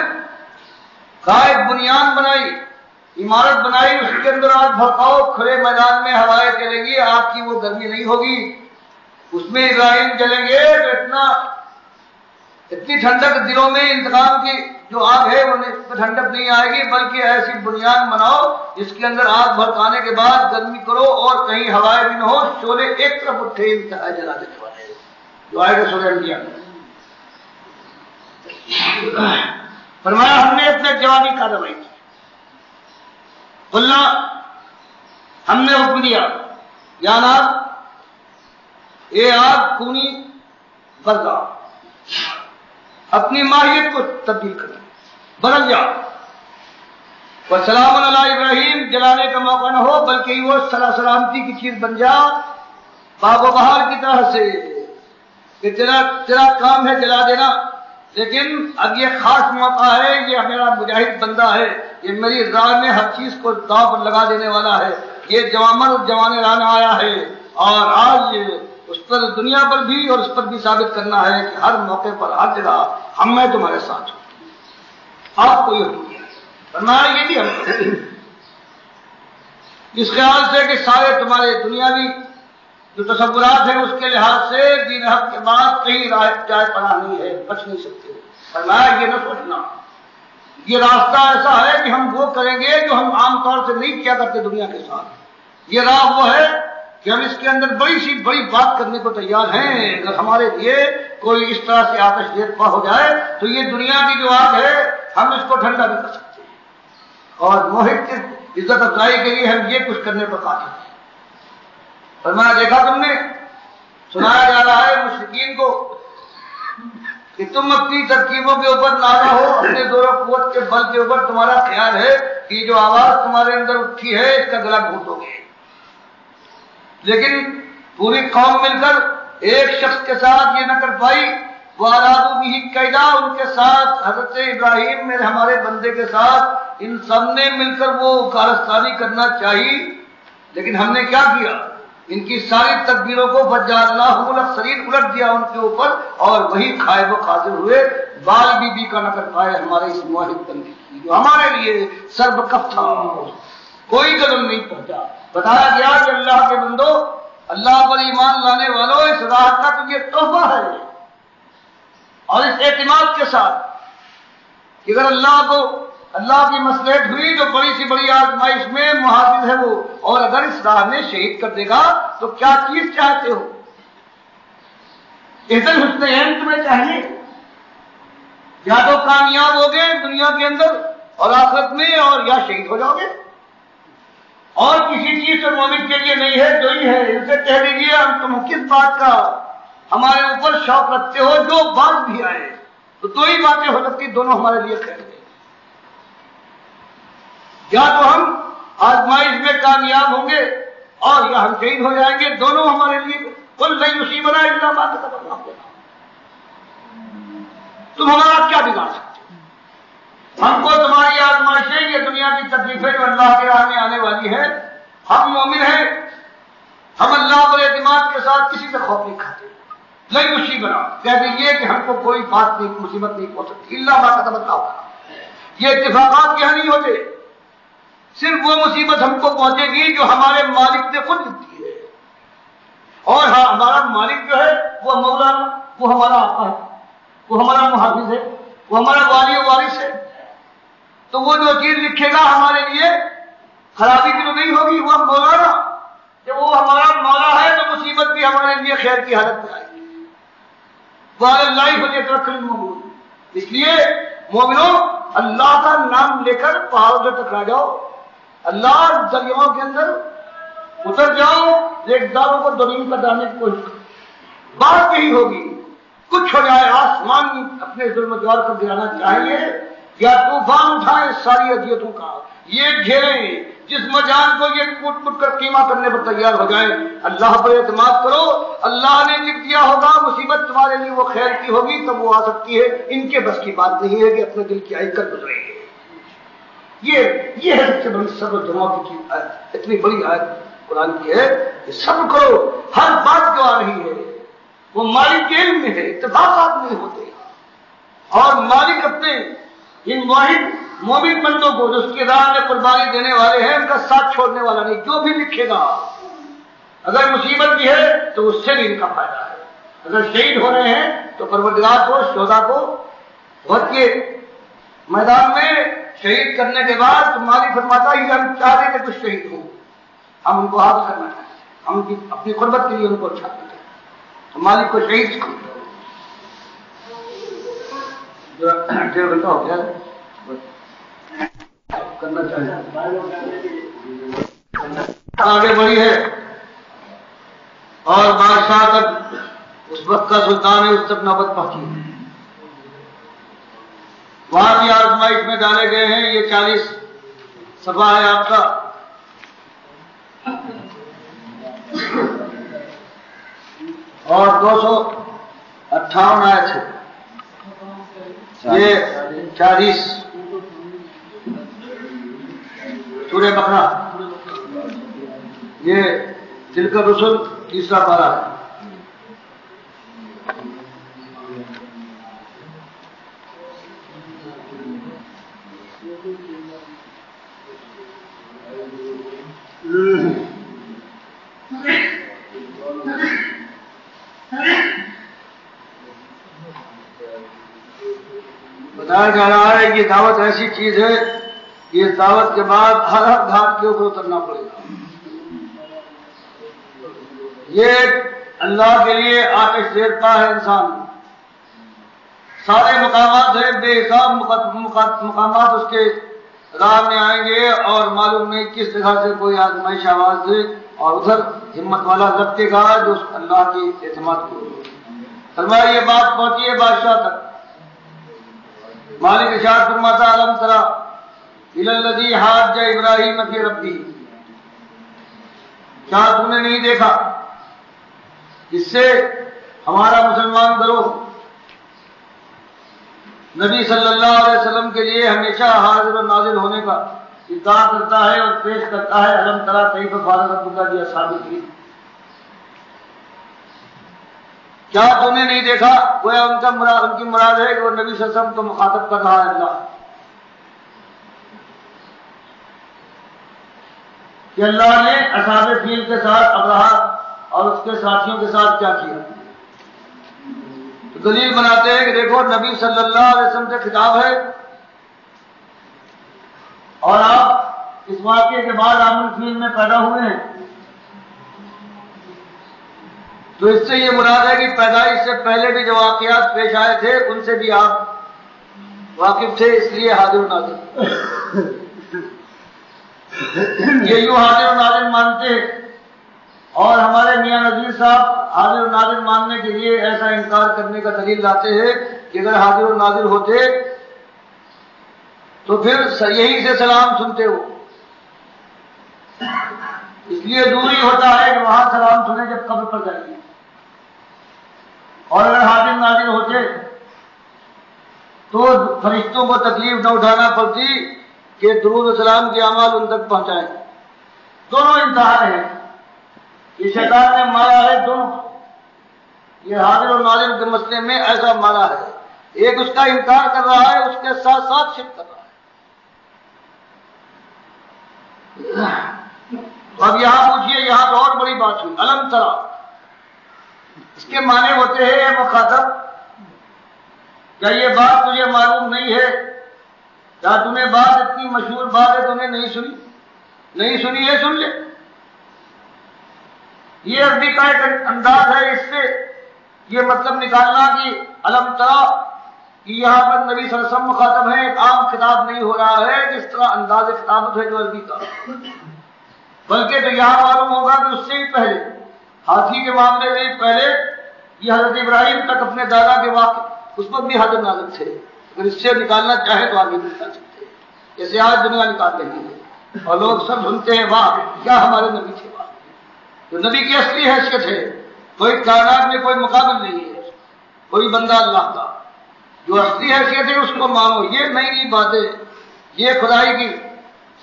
قائد بنیان بنائی، عمارت بنائی، اس کے اندر آگ بھڑکاؤ، کھلے میدان میں ہوائیں چلیں گی، آگ کی وہ گرمی نہیں ہوگی، اس میں ابراہیم جلیں گے تو اتنی ٹھنڈک دلوں میں انتقام کی جو آگ ہے وہ ٹھنڈک نہیں آئے گی، بلکہ ایسی بنیاد بناؤ جس کے اندر آگ بھڑکانے کے بعد گرمی کرو اور کہیں ہوائیں بھی نہ ہو، شعلے ایک طرف اٹھے، انتہا جلا دینے والے جو آئے گا سورہ انبیاء میں۔ فرمایا ہم نے اپنے جوانی کارروائی کی، قلنا، ہم نے حکم دیا، یا نار، اے آگ کونی بردا، اپنی ماہیت کو تبدیل کر بدل جا، وسلام علی ابراہیم، جلانے کا موقع نہ ہو بلکہ وہ سلامتی کی چیز بن جا، باب و بہار کی طرح سے کہ تیرا کام ہے جلا دینا، لیکن اب یہ خاص موقع ہے، یہ میرا مجاہد بندہ ہے، یہ میری راہ میں ہر چیز کو داؤ پر لگا دینے والا ہے، یہ جوان رانا آیا ہے، اور آج اس پر دنیا پر بھی اور اس پر بھی ثابت کرنا ہے کہ ہر موقع پر ہر جگہ میں تمہارے ساتھ ہوں۔ آپ کو یہ حکم دیا، فرمایا یہ بھی ہم اس خیال سے کہ سارے تمہارے دنیاوی جو تصورات ہیں اس کے لحاظ سے دین حق کے بعد کہیں راہ جائے پناہ نہیں ہے، بچ نہیں سکتے۔ فرمایا یہ نہ سوچنا، یہ راستہ ایسا ہے کہ ہم وہ کریں گے جو ہم عام طور سے نہیں کیا کرتے دنیا کے ساتھ، یہ راہ وہ ہے کہ ہم اس کے اندر بڑی سی بڑی بات کرنے کو تیار ہیں، اگر ہمارے لیے کوئی اس طرح سے آتش ریزپا ہو جائے تو یہ دنیا کی جو آگ ہے ہم اس کو ٹھنڈا بھی کر سکتے ہیں، اور موحد کی عزت افزائی کے لیے ہم یہ کچھ کرنے پر قادر ہیں۔ فرمایا دیکھا تم نے، سنایا جا رہا ہے مشرکین کو کہ تم اپنی ترکیبوں کے اوپر نازا ہو، اپنے زور و قوت کے بل کے اوپر تمہارا خیال ہے کہ جو آواز تمہارے اندر اٹھی ہے اس کا گلا گھونٹو گے، لیکن پوری قوم مل کر ایک شخص کے ساتھ یہ نہ کر پائی، وہ آرادو بھی قیدا، ان کے ساتھ حضرت ابراہیم میرے ہمارے بندے کے ساتھ ان سب نے مل کر وہ کارستانی کرنا چاہیے، لیکن ہم نے کیا کیا، ان کی ساری تدبیروں کو فجعلناہم الاخسرین، الٹ دیا ان کے اوپر، اور وہی خائب و خاطر ہوئے، بال بھی کا نہ کر پائے ہمارے اس موحد بندے کی جو ہمارے لیے سربکف تھا، کوئی قدم نہیں پہنچا۔ بتایا گیا کہ اللہ کے بندو، اللہ پر ایمان لانے والوں، اس راہ کا تو یہ تحفہ ہے، اور اس اعتماد کے ساتھ کہ اگر اللہ کی مصلحت ہوئی تو بڑی سی بڑی آزمائش میں محافظ ہے وہ، اور اگر اس راہ میں شہید کر دے گا تو کیا چیز چاہتے ہو، احسن حسنین تمہیں چاہیے، یا تو کامیاب ہوگے دنیا کے اندر اور آخرت میں، اور یا شہید ہو جاؤ گے، اور کسی چیز سے مومن کے لیے نہیں ہے، جو ہی ہے ان سے کہہ دیجیے ہم تم کس بات کا ہمارے اوپر شوق رکھتے ہو، جو بات بھی آئے تو دو ہی باتیں ہو سکتی، دونوں ہمارے لیے خیر ہے، یا تو ہم آزمائش میں کامیاب ہوں گے اور یا ہم شہید ہو جائیں گے، دونوں ہمارے لیے قل لن یصیبنا الا ما كتب الله لنا، تم ہمارا کیا بگاڑ سکتے ہو، ہم کو تمہاری آزمائشیں، یہ دنیا کی تکلیفیں جو اللہ کے راہ میں آنے والی ہے، ہم مومن ہیں، ہم اللہ پر اعتماد کے ساتھ کسی سے خوف نہیں کھاتے. نہیں مصیبت کہہ دیجیے کہ ہم کو کوئی بات نہیں، مصیبت نہیں پہنچ سکتی، اللہ ما کتب اللہ. یہ اتفاقات یہاں نہیں ہوتے. صرف وہ مصیبت ہم کو پہنچے گی جو ہمارے مالک نے خود لکھی ہے. اور ہاں، ہمارا مالک جو ہے وہ مولانا، وہ ہمارا آقا ہے، وہ ہمارا محافظ ہے، وہ ہمارا والی و وارث ہے. تو وہ جو چیز لکھے گا ہمارے لیے خرابی بھی تو نہیں ہوگی. وہ مولانا کہ وہ ہمارا مولا ہے تو مصیبت بھی ہمارے لیے خیر کی حالت میں آئے گی. اس لیے مومنوں، اللہ کا نام لے کر پہاڑوں سے ٹکرا جاؤ، اللہ دریاؤں کے اندر اتر جاؤ، ایک داروں کو زمین پر ڈالنے کی کوشش کرو. بات یہی ہوگی. کچھ ہو جائے، آسمان اپنے ظلم جوار کر گرانا چاہیے یا طوفان اٹھائے ساری اذیتوں کا، یہ گھیریں جسم جان کو یہ کوٹ کوٹ کر قیمہ کرنے پر تیار ہو جائیں. اللہ پر اعتماد کرو. اللہ نے لکھ دیا ہوگا مصیبت تمہارے لیے وہ خیر کی ہوگی تب وہ آ سکتی ہے. ان کے بس کی بات نہیں ہے کہ اپنے دل کی آئی کر گزریں گے. یہ ہے سب سے بڑی صبر جماعت کی آیت. اتنی بڑی آیت قرآن کی ہے کہ صبر کرو. ہر بات جو آ رہی ہے وہ مالک کے علم میں ہے، اتفاقات نہیں ہوتے. اور مالک اپنے ان واحد مومن بندوں کو جو اس کی راہ میں قربانی دینے والے ہیں ان کا ساتھ چھوڑنے والا نہیں. جو بھی لکھے گا اگر مصیبت بھی ہے تو اس سے بھی ان کا فائدہ ہے. اگر شہید ہو رہے ہیں تو پروردگار کو، شہداء کو بہت کے میدان میں شہید کرنے کے بعد مالک فرماتا ہے کہ ہم چاہتے کہ کچھ شہید ہوں، ہم ان کو حاصل کرنا چاہتے ہیں، ہم ان کی اپنی قربت کے لیے ان کو اچھا کرتے ہیں. تو مالک کو شہید ڈیڑھ گھنٹہ ہو گیا کرنا چاہیے. آگے بڑھی ہے اور بادشاہ تک اس وقت کا سلطان ہے، اس تک نوبت پہنچی. وہاں بھی آزمائش میں ڈالے گئے ہیں. یہ 40 صفحہ ہے آپ کا. اور 258 آیت ہے. یہ 40 سورہ بقرہ، یہ تلک الرسل تیسرا پارہ ہے. بتایا جا رہا ہے کہ دعوت ایسی چیز ہے کہ اس دعوت کے بعد ہر گھاٹ کے اوپر اترنا پڑے گا. یہ اللہ کے لیے آتش دیتا ہے انسان. سارے مقامات ہیں، بے حساب مقامات اس کے راہ میں آئیں گے اور معلوم نہیں کس طرح سے کوئی آزمائش آواز دے اور ادھر ہمت والا لگتے گا جو اللہ کی اعتماد کو. فرمایا یہ بات پہنچی ہے بادشاہ تک. مالک ارشاد فرماتا الم تری الی الذی حاج ابراہیم فی ربہ، کیا تم نے نہیں دیکھا جس سے ہمارا مسلمان گروہ نبی صلی اللہ علیہ وسلم کے لیے ہمیشہ حاضر و نازل ہونے کا ادعا کرتا ہے اور پیش کرتا ہے الم تری کیف فعل ربک باصحاب الفیل. کیا تم نے نہیں دیکھا؟ گویا ان کی مراد ہے کہ وہ نبی صلی اللہ علیہ وسلم کو مخاطب کر رہا ہے اللہ کہ اللہ نے اصحاب فیل کے ساتھ ابرہہ اور اس کے ساتھیوں کے ساتھ کیا کیا. تو دلیل بناتے ہیں کہ دیکھو نبی صلی اللہ علیہ وسلم سے خطاب ہے اور آپ اس واقعے کے بعد عام الفیل میں پیدا ہوئے ہیں. تو اس سے یہ مراد ہے کہ پیدائش سے پہلے بھی جو واقعات پیش آئے تھے ان سے بھی آپ واقف تھے، اس لیے حاضر و ناظر. یہ یوں حاضر و ناظر مانتے ہیں اور ہمارے میاں نذیر صاحب حاضر و ناظر ماننے کے لیے ایسا انکار کرنے کا دلیل لاتے ہیں کہ اگر حاضر و ناظر ہوتے تو پھر یہی سے سلام سنتے ہو. اس لیے ضروری ہوتا ہے کہ وہاں سلام سنیں جب قبر پر جائیے. اور اگر حاضر ناظر ہوتے تو فرشتوں کو تکلیف نہ اٹھانا پڑتی کہ درود و سلام کے اعمال ان تک پہنچائیں. دونوں انتہا ہیں یہ شیطان نے مارا ہے دونوں، یہ حاضر اور ناظر کے مسئلے میں ایسا مارا ہے، ایک اس کا انکار کر رہا ہے، اس کے ساتھ ساتھ شرک کر رہا ہے۔ اب یہاں پوچھئے، یہاں تو اور بڑی بات ہوئی، الم ترا، اس کے معنی ہوتے ہیں اے مخاطب، کیا یہ بات تجھے معلوم نہیں ہے؟ کیا تمہیں بات اتنی مشہور بات ہے تمہیں نہیں سنی؟ نہیں سنی ہے، سن لے۔ یہ عربی کا ایک انداز ہے، اس سے یہ مطلب نکالنا کہ الم ترا کہ یہاں پر نبی صلی اللہ علیہ وسلم مخاطب ہیں، ایک عام خطاب نہیں ہو رہا ہے جس طرح انداز خطابت ہے جو عربی کا، بلکہ تو یہاں معلوم ہوگا کہ اس سے ہی پہلے، ہاتھی کے معاملے سے پہلے یہ حضرت ابراہیم تک اپنے دادا کے واقع اس وقت بھی حاضر ناظر تھے۔ اگر اس سے نکالنا چاہے تو آگے بھی نکال سکتے ہیں، جیسے آج دنیا نکال رہی ہے اور لوگ سب سنتے ہیں واہ کیا ہمارے نبی تھے، واہ جو نبی کی اصلی حیثیت ہے، کوئی کائنات میں کوئی مقابل نہیں ہے، کوئی بندہ اللہ کا جو اصلی حیثیت ہے اس کو مانو، یہ نئی نئی باتیں، یہ خدائی کی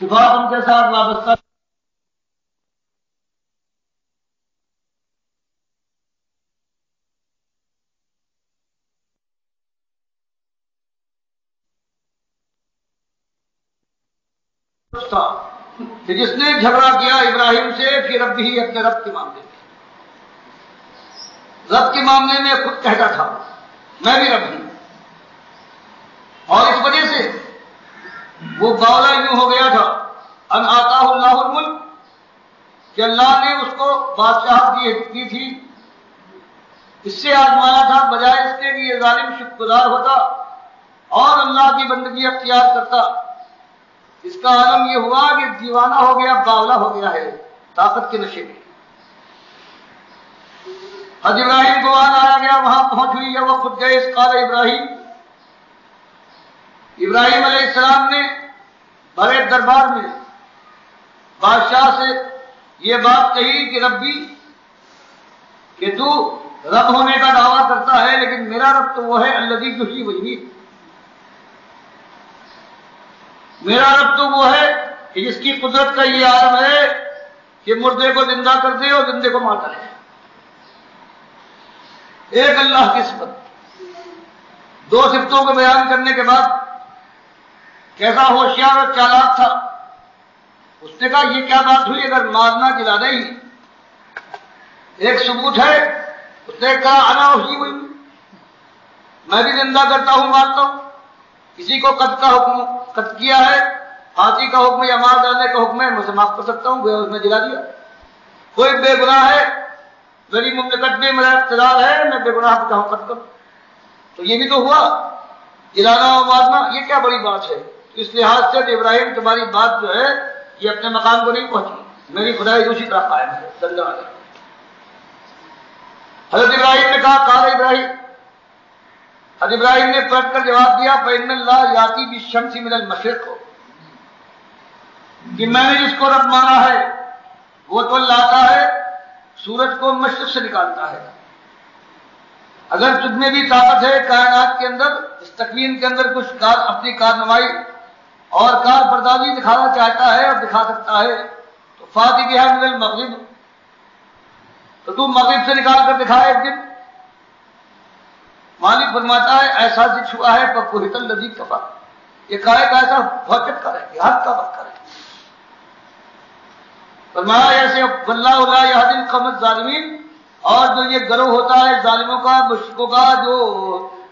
صفات ان کے ساتھ وابستہ تھا کہ جس نے جھگڑا کیا ابراہیم سے پھر رب ہی اپنے رب کے معاملے میں، رب کے معاملے میں خود کہتا تھا میں بھی رب ہوں، اور اس وجہ سے وہ باولا یوں ہو گیا تھا ان آتاہ اللہ الملک کہ اللہ نے اس کو بادشاہت دی تھی، اس سے آزمایا تھا بجائے اس کے کہ یہ ظالم شکر گزار ہوتا اور اللہ کی بندگی اختیار کرتا۔ اس کا عالم یہ ہوا کہ دیوانہ ہو گیا، باولا ہو گیا ہے طاقت کے نشے میں۔ حضرت ابراہیم کو وہاں لایا گیا، وہاں پہنچ ہوئی ہے، وہ خود گئے، اس قال ابراہیم علیہ السلام نے بڑے دربار میں بادشاہ سے یہ بات کہی کہ ربی کہ تو رب ہونے کا دعویٰ کرتا ہے لیکن میرا رب تو وہ ہے الذی یحیی ویمیت، میرا رب تو وہ ہے کہ جس کی قدرت کا یہ عالم ہے کہ مردے کو زندہ کر دے اور زندے کو مار ڈالے۔ ایک اللہ کی صفت، دو صفتوں کو بیان کرنے کے بعد کیسا ہوشیار اور چالاک تھا، اس نے کہا یہ کیا بات ہوئی اگر مارنا جلانا ہی ایک ثبوت ہے؟ اس نے کہا انا احیی ویمیت، میں بھی زندہ کرتا ہوں مارتا ہوں، کسی کو قتل کا حکم قتل کیا ہے، ہاتھی کا حکم یا مار ڈالنے کا حکم ہے، میں اسے معاف کر سکتا ہوں، گویا اس نے جلا دیا۔ کوئی بے گناہ ہے، میری مملکت میں میرا اقتدار ہے، میں بے گناہ کو چاہوں قتل کروں، تو یہ بھی تو ہوا، جلانا اور مارنا، یہ کیا بڑی بات ہے؟ اس لحاظ سے ابراہیم تمہاری بات جو ہے یہ اپنے مقام کو نہیں پہنچی، میری خدائی اسی طرح قائم ہے، زندہ ہے۔ حضرت ابراہیم نے کہا قال ابراہیم، حضرت ابراہیم نے پلٹ کر جواب دیا فإن اللہ یاتی بالشمس من المشرق، کہ میں نے جس کو رب مانا ہے وہ تو لاتا ہے سورج کو مشرق سے نکالتا ہے۔ اگر تجھ میں بھی طاقت ہے کائنات کے اندر، اس تکوین کے اندر کچھ اپنی کارنمائی اور کارپردازی دکھانا چاہتا ہے اور دکھا سکتا ہے تو فاتی بہا من المغرب، تو تو مغرب سے نکال کر دکھا ایک دن۔ مالک فرماتا ہے ایسا ذکر ہوا ہے فَقُہِتَ الَّذِي كَفَرَ، یہ کائے کا ایسا بھوچت کا ہے کہ حد کا بد کرے۔ فرمایا ایسے واللہ لا یہدی القوم الظالمین، اور جو یہ گروہ ہوتا ہے ظالموں کا، مشرکوں کا، جو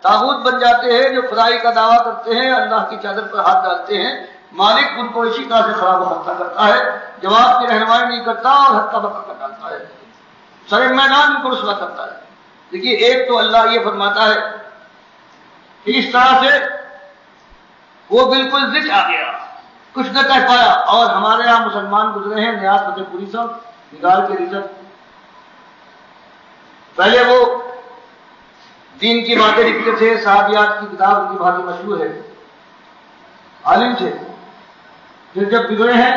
طاغوت بن جاتے ہیں، جو خدائی کا دعویٰ کرتے ہیں، اللہ کی چادر پر ہاتھ ڈالتے ہیں، مالک ان کو اسی طرح سے خراب و خستہ کرتا ہے، جواب کی رہنمائی نہیں کرتا اور حد کا بد کر ڈالتا ہے، سر میدان ان کو رسوا کرتا ہے۔ دیکھیے ایک تو اللہ یہ فرماتا ہے کہ اس طرح سے وہ بالکل ضد آ گیا، کچھ نہ کہہ پایا، اور ہمارے یہاں مسلمان گزرے ہیں نیاز فتح پوری صاحب نگار کے ریزت، پہلے وہ دین کی باتیں لکھتے تھے، صحابیات کی کتاب ان کی بھاری مشہور ہے، عالم تھے، پھر جب بگڑے ہیں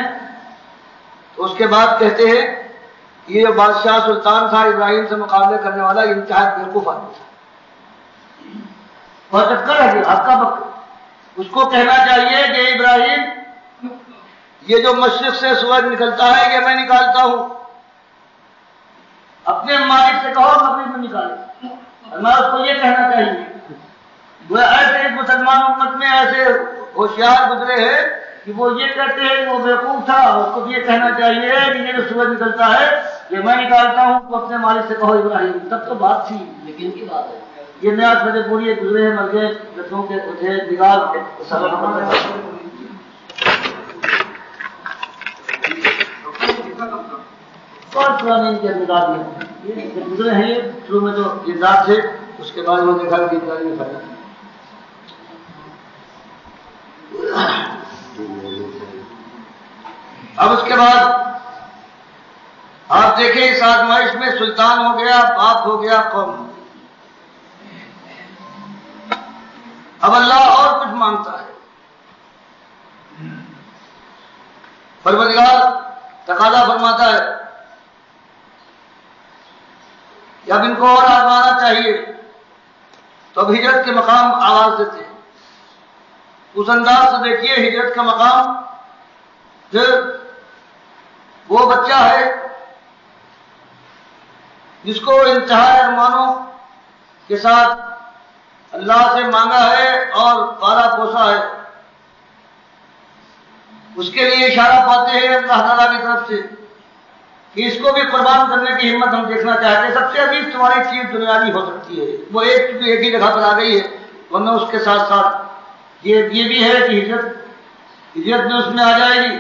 تو اس کے بعد کہتے ہیں یہ جو بادشاہ سلطان تھا ابراہیم سے مقابلے کرنے والا، یہ انتہائی بیوقوف آدمی تھا، بہت چکر ہے حق کا بک، اس کو کہنا چاہیے کہ ابراہیم یہ جو مشرق سے سورج نکلتا ہے یہ میں نکالتا ہوں، اپنے مالک سے کہو مغرب میں نکالے. میں اس کو یہ کہنا چاہیے وہ ایسے مسلمان امت میں ایسے ہوشیار گزرے ہیں کہ وہ یہ کہتے ہیں کہ وہ بیوقوف تھا. اس کو یہ کہنا چاہیے کہ یہ جو سورج نکلتا ہے کہ میں نکالتا ہوں تو اپنے مالک سے کہو ابراہیم. تب تو بات تھی، لیکن کی بات ہے یہ نیا سجے پوری گزرے ہیں مر گئے لڑکوں کے اٹھے نگال بہت پرانے ان کے نگال میں گزرے ہیں. یہ شروع میں تو یہ ذات تھے، اس کے بعد وہ دیکھا کہ میں کھایا. اب اس کے بعد آپ دیکھیں اس آزمائش میں سلطان ہو گیا، باپ ہو گیا قوم. اب اللہ اور کچھ مانگتا ہے. پروردگار تقاضا فرماتا ہے کہ اب ان کو اور آزمانا چاہیے. تو اب ہجرت کے مقام آواز دیتے ہیں. اس انداز سے دیکھیے ہجرت کا مقام. پھر وہ بچہ ہے جس کو انتہائی ارمانوں کے ساتھ اللہ سے مانگا ہے اور پالا پوسا ہے. اس کے لیے اشارہ پاتے ہیں اللہ تعالیٰ کی طرف سے کہ اس کو بھی قربان کرنے کی ہمت ہم دیکھنا چاہتے ہیں. سب سے عزیز تمہاری چیز دنیاوی ہو سکتی ہے، وہ ایک ہی جگہ پر آ گئی ہے، ورنہ اس کے ساتھ ساتھ یہ بھی ہے کہ ہجرت میں اس میں آ جائے گی.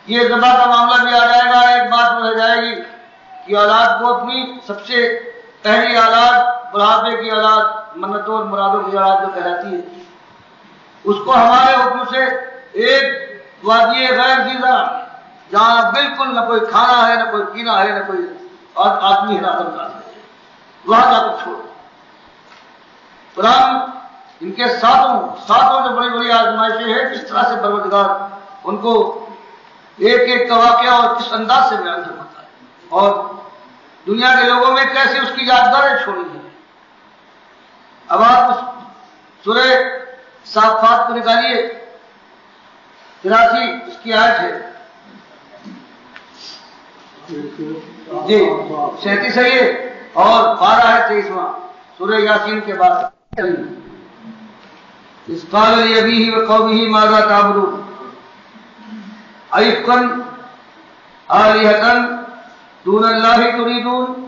یہ ذبح کا معاملہ بھی آ جائے گا. ایک بات رہ جائے گی کہ اولاد کو اپنی سب سے پہلی اولاد، بڑھاپے کی اولاد، منتوں اور مرادوں کی اولاد جو کہلاتی ہے، اس کو ہمارے حکم سے ایک وادی غیر ذیزہ جہاں بالکل نہ کوئی کھانا ہے، نہ کوئی پینا ہے، نہ کوئی اور آدمی ہے، نہ آدم ہے، وہاں جا کر چھوڑ. قرآن ان کے ساتوں جو بڑی بڑی آزمائشیں ہیں کس طرح سے پروردگار ان کو ایک ایک کا واقعہ اور کس انداز سے بیان کرتا ہے اور دنیا کے لوگوں میں کیسے اس کی یادگاریں چھوڑی ہیں. اب آپ اس سورہ صافات کو نکالیے. 83 اس کی آیت ہے جی 37 ہے یہ اور 12 ہے 23واں سورہ یاسین کے بعد. اس قال لأبیہ وقومہ ماذا تعبدون أئفکا آلہۃ دون اللہ تریدون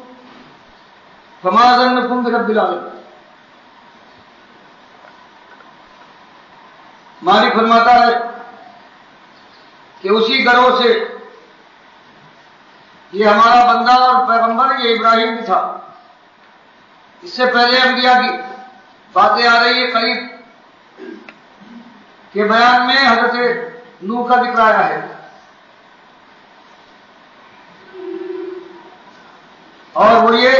فما ظنکم برب العالمین. مالک فرماتا ہے کہ اسی گروہ سے یہ ہمارا بندہ اور پیغمبر یہ ابراہیم بھی تھا. اس سے پہلے انبیاء کی باتیں آ رہی ہے. قریب کے بیان میں حضرت نوح کا ذکر آیا ہے اور وہ یہ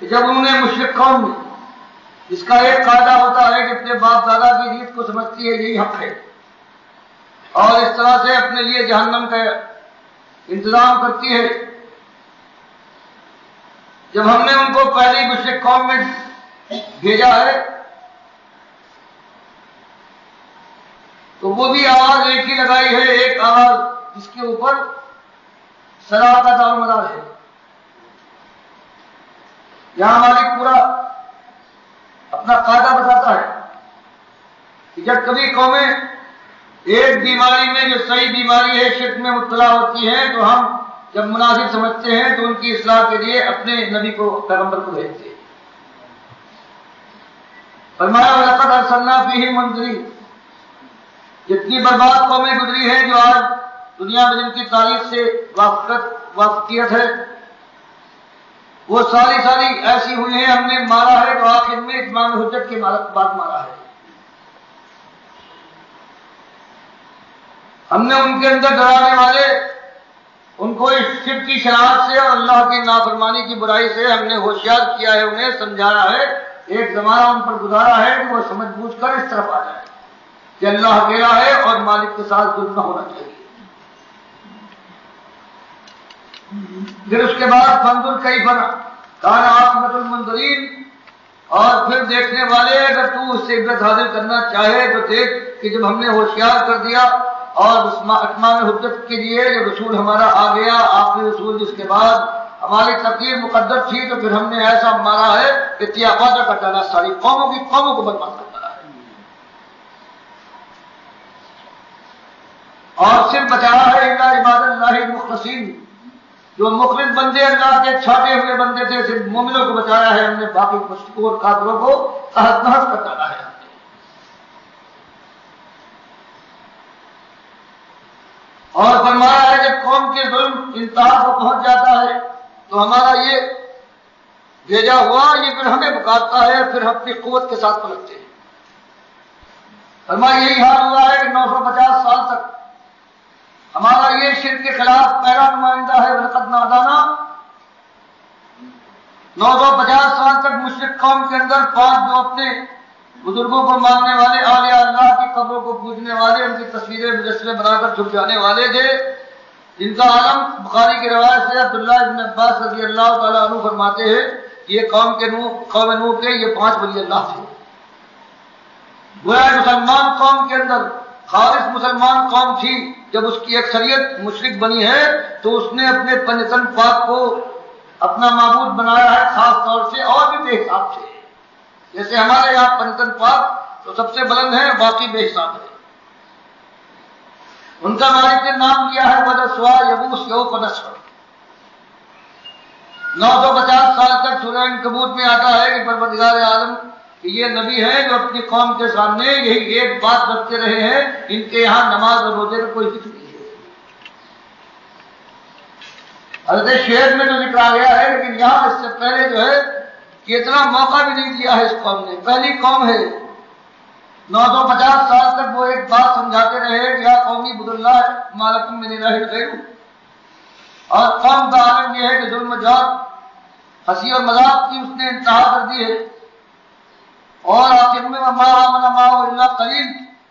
کہ جب انہوں نے مشرک قوم میں جس کا ایک قاعدہ ہوتا ہے کہ اپنے باپ دادا کی ریت کو سمجھتی ہے یہی حق ہے اور اس طرح سے اپنے لیے جہنم کا انتظام کرتی ہے، جب ہم نے ان کو پہلی مشرک قوم میں بھیجا ہے تو وہ بھی آواز ایک ہی لگائی ہے، ایک آواز جس کے اوپر صداقت اور مدار ہے. یہاں مالک پورا اپنا قاعدہ بتاتا ہے کہ جب کبھی قومیں ایک بیماری میں جو صحیح بیماری ہے شرک میں مبتلا ہوتی ہیں تو ہم جب مناسب سمجھتے ہیں تو ان کی اصلاح کے لیے اپنے نبی کو پیغمبر کو بھیجتے ہیں. فرمایا وَلَقَدْ أَرْسَلْنَا فِيهِم مُنذِرِينَ. جتنی برباد قومیں گزری ہیں جو آج دنیا میں جن کی تاریخ سے واقفیت ہے وہ ساری ایسی ہوئی ہیں ہم نے مارا ہے تو آخر میں اتمام حجت کے بعد مارا ہے. ہم نے ان کے اندر ڈرانے والے ان کو اس شرک کی شناخت سے اور اللہ کی نافرمانی کی برائی سے ہم نے ہوشیار کیا ہے، انہیں سمجھایا ہے، ایک زمانہ ان پر گزارا ہے کہ وہ سمجھ بوجھ کر اس طرف آ جائے کہ اللہ اکیلا ہے اور مالک کے ساتھ ظلم نہ ہونا چاہیے. پھر اس کے بعد فانظر کیف کان عاقبۃ المنذرین، اور پھر دیکھنے والے اگر تو اس سے عبرت حاصل کرنا چاہے تو دیکھ کہ جب ہم نے ہوشیار کر دیا اور اتمام حجت کے لیے جو رسول ہمارا آ گیا، آخری رسول جس کے بعد ہماری تقدیر مقدر تھی، تو پھر ہم نے ایسا مارا ہے کہ تیابادہ کا ڈالا ساری قوموں کو برباد کر ڈالا ہے، اور صرف بچایا ہے الا عباد اللہ المخلصین، جو مخلص بندے اللہ کے چھاٹے ہوئے بندے تھے، صرف مومنوں کو بچایا ہے ہم نے، باقی مشرکوں اور کافروں کو تحت نحس کر ڈالا ہے۔ اور فرمایا ہے جب قوم کے ظلم انتہا کو پہنچ جاتا ہے تو ہمارا یہ بھیجا ہوا یہ پھر ہمیں پکارتا ہے، پھر ہم اپنی قوت کے ساتھ پلٹتے ہیں۔ فرمایا یہی حال ہوا ہے کہ 950 سال تک ہمارا یہ شرک کے خلاف پہلا نمائندہ ہے وَلَقَدْ نَادَانَا، 950 سال تک مشرک قوم کے اندر 5 جو اپنے بزرگوں کو ماننے والے، اولیاء اللہ کی قبروں کو پوجنے والے، ان کی تصویریں مجسمے بنا کر چھپ جانے والے تھے، جن کا عالم بخاری کی روایت سے عبداللہ ابن عباس رضی اللہ تعالیٰ عنہ فرماتے ہیں کہ یہ قوم نوح کے یہ 5 ولی اللہ تھے۔ گویا مسلمان قوم کے اندر خالص مسلمان قوم تھی، جب اس کی اکثریت مشرک بنی ہے تو اس نے اپنے پنجتن پاک کو اپنا معبود بنایا ہے، خاص طور سے اور بھی بے حساب سے، جیسے ہمارے یہاں پنجتن پاک تو سب سے بلند ہے، باقی بے حساب ہے۔ ان کا مالک نے نام لیا ہے ودسوا، یبوس، یوق و نصر۔ 950 سال تک سورہ عنکبوت میں آتا ہے کہ پروردگار عالم کہ یہ نبی ہیں جو اپنی قوم کے سامنے یہی ایک بات رکھتے رہے ہیں، ان کے یہاں نماز اور روزے کا کوئی ذکر نہیں ہے۔ حضرت شعیب میں جو ذکر آ گیا ہے، لیکن یہاں اس سے پہلے جو ہے کہ اتنا موقع بھی نہیں دیا ہے اس قوم نے، پہلی قوم ہے۔ 950 سال تک وہ ایک بات سمجھاتے رہے کہ یا قومی عبد اللہ ما لکم من الہ غیرہ، اور قوم کا عالم یہ ہے کہ ظلم و جور، ہنسی اور مذاق کی اس نے انتہا کر دی ہے، اور آخر میں وما آمن معہ الا قلیل،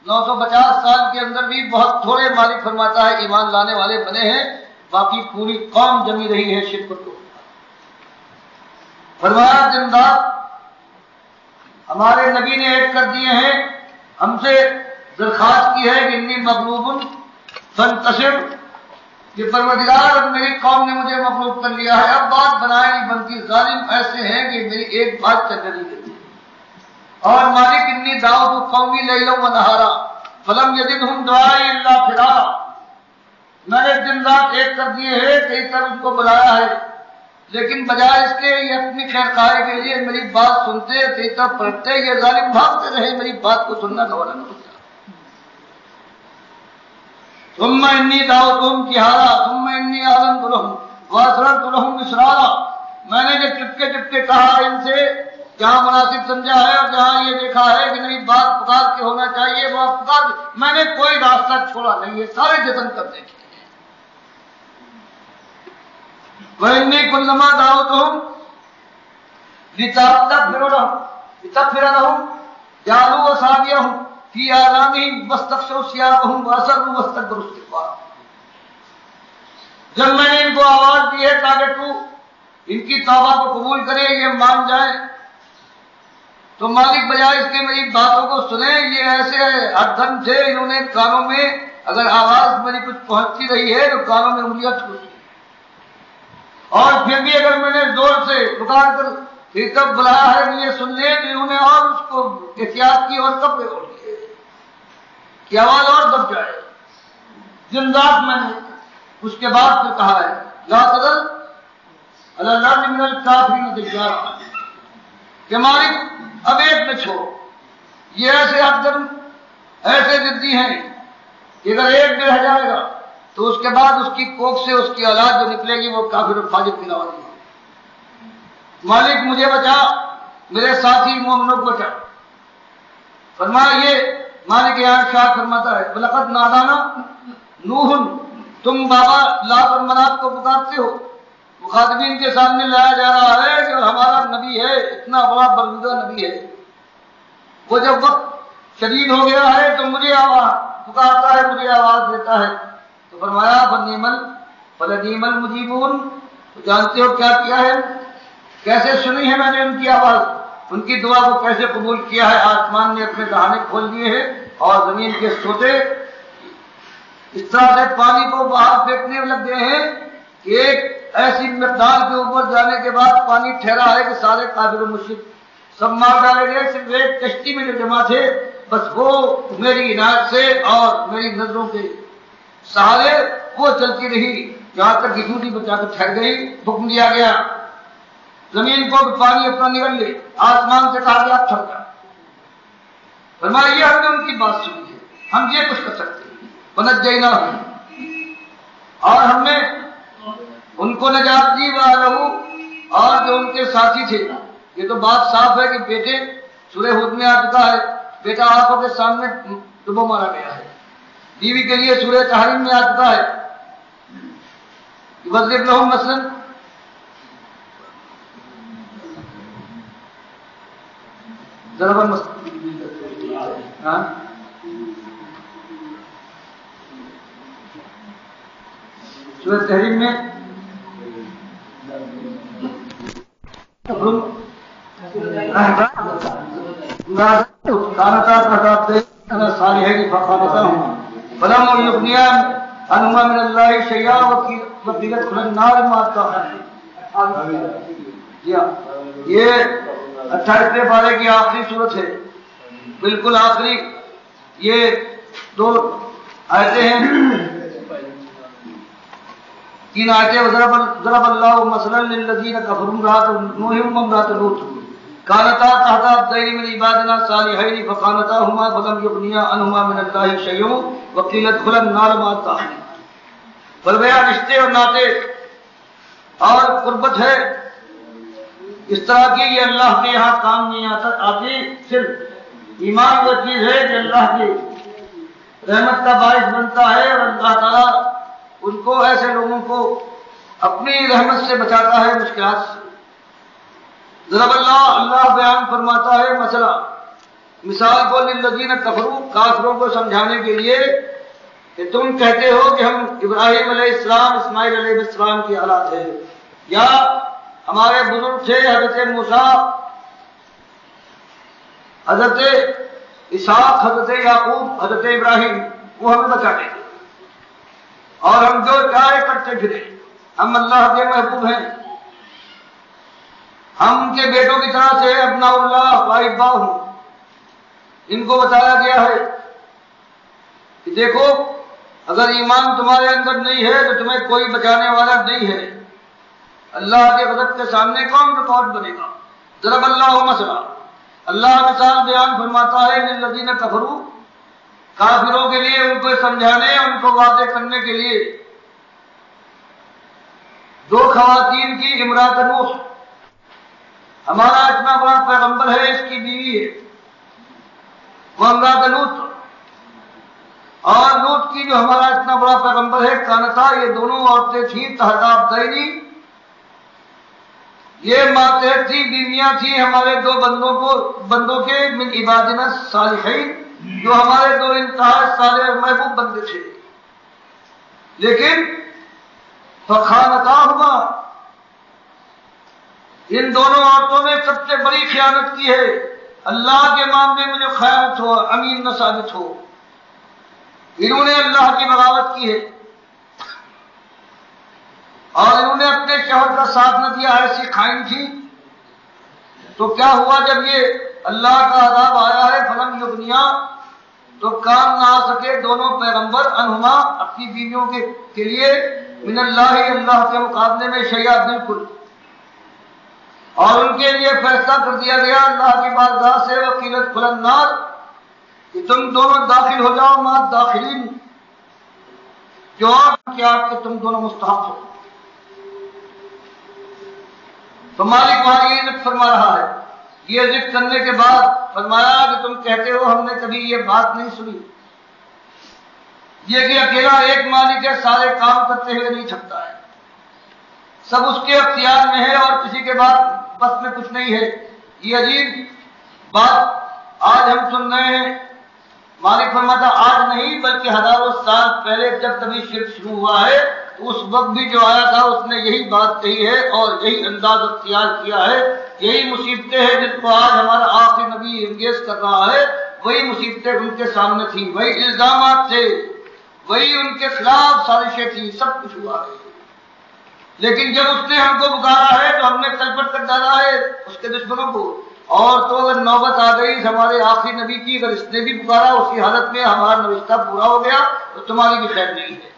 950 سال کے اندر بھی بہت تھوڑے مالک فرماتا ہے ایمان لانے والے بنے ہیں، باقی پوری قوم جمی رہی ہے شرک پر۔ فرمایا دن رات ہمارے نبی نے ایڈ کر دیے ہیں، ہم سے درخواست کی ہے کہ انی مغلوب فانتصر، کہ پروردگار اب میری قوم نے مجھے مغلوب کر لیا ہے، اب بات بنائے نہیں بنتی، ظالم ایسے ہیں کہ میری ایک بات چلنے نہیں دیتی۔ اور مالک انی دعوت قومی لیلا و نہارا فلم یزدہم دعائی الا فرارا، میں نے دن رات ایک کر دیے ہیں، کئی طرح ان کو بلایا ہے، لیکن بجائے اس کے یہ اپنی خیر خواہی کے لیے میری بات سنتے، کئی طرف پلٹتے، یہ ظالم بھاگتے رہے، میری بات کو سننا گوارا نہ ہوتا۔ ثم انی دعوتہم جہارا ثم انی اعلنت لہم واسررت لہم اسرارا، میں نے جب چپکے چپکے کہا ان سے جہاں مناسب سمجھا ہے اور جہاں یہ دیکھا ہے کہ نہیں بات پکار کے ہونا چاہیے وہ پکار، میں نے کوئی راستہ چھوڑا نہیں ہے، سارے جتن کر دیکھے۔ وَإِنِّي كُلَّمَا دَعَوْتُهُمْ لِتَغْفِرَ لَهُمْ جَعَلُوا أَصَابِعَهُمْ فِي آذَانِهِمْ وَاسْتَغْشَوْا ثِيَابَهُمْ وَأَصَرُّوا وَاسْتَكْبَرُوا اسْتِكْبَارًا، جب میں نے ان کو آواز دی ہے تاکہ تو ان کی توبہ کو قبول کرے، یہ مان جائے، تو مالک بجائے اس کے میری باتوں کو سنے، یہ ایسے ہڈھن تھے، انہوں نے کانوں میں اگر آواز میری کچھ پہنچتی رہی ہے تو کانوں میں انگلیاں ٹھوسی، اور پھر بھی اگر میں نے زور سے پکار کر پھر تب بلایا ہے کہ یہ سن لے تو انہوں نے اور اس کو احتیاط کی اور کپڑے اوڑھ لیے کہ آواز اور دب جائے۔ دن رات میں نے اس کے بعد پھر کہا ہے لا تذر علی الارض من الکافرین دیارا، کہ مالک اب ایک نہ چھوڑ، یہ ایسے ہڈھن ایسے ضدی ہیں کہ اگر ایک بھی رہ جائے گا تو اس کے بعد اس کی کوکھ سے اس کی اولاد جو نکلے گی وہ کافر اور فاجر کی نواز ہوگی۔ مالک مجھے بچا، میرے ساتھی مومنوں کو بچا۔ فرمایا یہ مالک یہاں ارشاد فرماتا ہے وَلَقَدْ نَادَانَا نُوحٌ، تم بابا لات اور منات کو پکارتے ہو، مخاطبین کے سامنے لایا جا رہا ہے کہ ہمارا نبی ہے، اتنا بڑا برگزیدہ نبی ہے، وہ جب وقت شدید ہو گیا ہے تو مجھے آواز پکارتا ہے، مجھے آواز دیتا ہے، تو فرمایا فَلَنِعْمَ الْمُجِيبُونَ، تو جانتے ہو کیا کیا ہے، کیسے سنی ہے میں نے ان کی آواز، ان کی دعا کو کیسے قبول کیا ہے، آسمان نے اپنے دہانے کھول دیے ہیں اور زمین کے سوتے اس طرح سے پانی کو باہر پھینکنے لگ گئے ہیں کہ ایک ایسی مقدار کے اوپر جانے کے بعد پانی ٹھہرا ہے کہ سارے کافر و مشرک سب مار ڈالے گئے، صرف ایک کشتی میں جو جمع تھے بس وہ میری عنایت سے اور میری نظروں کے سہارے وہ چلتی رہی جہاں تک ڈیوٹی بچا کر ٹھہر گئی۔ حکم دیا گیا زمین کو پانی اپنا نگل لے، آسمان سے کہا گیا تھک جا۔ فرمایا یہ ہم نے ان کی بات سنی ہے، ہم یہ کچھ کر سکتے ہیں، ونجینا اور ہم نے ان کو نجات دی وَأَهْلَهُ اور جو ان کے ساتھی تھے۔ یہ تو بات صاف ہے کہ بیٹے سورہ ہود میں آ چکا ہے، بیٹا آنکھوں کے سامنے ڈبو مارا گیا ہے۔ بیوی کے لیے سورہ تحریم میں آ چکا ہے وَاضْرِبْ لَهُم مَثَلًا ضرب المثل ہاں سورہ تحریم میں فلم يغنيا عنهما من الله شيئا وقيل ادخلا النار مع الداخلين۔ جی ہاں، یہ 28ویں پارے کی آخری صورت ہے، بالکل آخری یہ 2 آیتیں ہیں، 3 آیتیں۔ ضرب اللہ مثلا للذین کفروا امرأۃ نوح وامرأۃ لوط كانتا تحت عبدين من عبادنا صالحين فخانتاهما فلم يغنيا عنهما من الله شيئا وقيل ادخلا النار مع الداخلين۔ فرمایا رشتے اور ناطے اور قربت ہے اس طرح کی یہ اللہ کے یہاں کام نہیں آتی، صرف ایمان وہ چیز ہے کہ اللہ کی رحمت کا باعث بنتا ہے اور اللہ تعالیٰ ان کو ایسے لوگوں کو اپنی رحمت سے بچاتا ہے مشکلات سے۔ ضرب اللہ بیان فرماتا ہے مسئلہ مثال کو للذین کفروا کافروں کو سمجھانے کے لیے کہ تم کہتے ہو کہ ہم ابراہیم علیہ السلام اسماعیل علیہ السلام کی اولاد ہیں، یا ہمارے بزرگ تھے حضرت موسیٰ، حضرت اسحاق، حضرت یعقوب، حضرت ابراہیم، وہ ہمیں بچاتے تھے اور ہم جو چاہے کرتے پھرے، ہم اللہ کے محبوب ہیں، ہم ان کے بیٹوں کی طرح سے ابناء اللہ واحبہ ہوں۔ ان کو بتایا گیا ہے کہ دیکھو اگر ایمان تمہارے اندر نہیں ہے تو تمہیں کوئی بچانے والا نہیں ہے، اللہ کے غضب کے سامنے کون ریکارڈ بنے گا۔ ضرب اللہ مثلا، اللہ مثال بیان فرماتا ہے للذین کفروا کافروں کے لیے، ان کو سمجھانے ان کو واضح کرنے کے لیے 2 خواتین کی، امرأۃ نوح ہمارا اتنا بڑا پیغمبر ہے، اس کی بیوی ہے، وہ امرأۃ لوط، اور لوط کی جو ہمارا اتنا بڑا پیغمبر ہے کانتا، یہ دونوں عورتیں تھیں تحت عبدین، یہ ماتحت تھی، بیویاں تھیں ہمارے 2 بندوں کے من عبادنا الصالحین، جو ہمارے 2 انتہائی صالح اور محبوب بندے تھے، لیکن فخانتاہما ان دونوں عورتوں نے سب سے بڑی خیانت کی ہے، اللہ کے معاملے میں جو خیانت ہو، امین نہ ثابت ہو، انہوں نے اللہ کی بغاوت کی ہے اور انہوں نے اپنے شوہر کا ساتھ نہ دیا، ایسی خائن تھی۔ تو کیا ہوا جب یہ اللہ کا عذاب آیا ہے فلم یغنیا، تو کام نہ آ سکے دونوں پیغمبر انہما اپنی بیویوں کے لیے من اللہ اللہ کے مقابلے میں شیئا بالکل، اور ان کے لیے فیصلہ کر دیا گیا اللہ کی بارگاہ سے وقیل ادخلا النار کہ تم دونوں داخل ہو جاؤ مع داخلین، جواب کیا کہ تم دونوں مستحق ہو۔ تو مالک وہاں یہ ذکر فرما رہا ہے، یہ ذکر کرنے کے بعد فرمایا کہ تم کہتے ہو ہم نے کبھی یہ بات نہیں سنی، یہ کہ اکیلا ایک مالک ہے، سارے کام کرتے ہوئے نہیں تھکتا ہے، سب اس کے اختیار میں ہے اور کسی کے بعد بس میں کچھ نہیں ہے۔ یہ عجیب بات آج ہم سن رہے ہیں، مالک فرماتا آج نہیں بلکہ ہزاروں سال پہلے جب کبھی شرک شروع ہوا ہے تو اس وقت بھی جو آیا تھا اس نے یہی بات کہی ہے اور یہی انداز اختیار کیا ہے، یہی مصیبتیں ہیں جن کو آج ہمارا آخری نبی انگیز کر رہا ہے، وہی مصیبتیں ان کے سامنے تھیں، وہی الزامات تھے، وہی ان کے خلاف سازشیں تھیں، سب کچھ ہوا ہے، لیکن جب اس نے ہم کو پکارا ہے تو ہم نے تلپٹ کر ڈالا ہے اس کے دشمنوں کو. اور تو اگر نوبت آ گئی ہمارے آخری نبی کی، اگر اس نے بھی پکارا اسی حالت میں ہمارا نوشتہ پورا ہو گیا تو تمہاری بھی خیر نہیں ہے.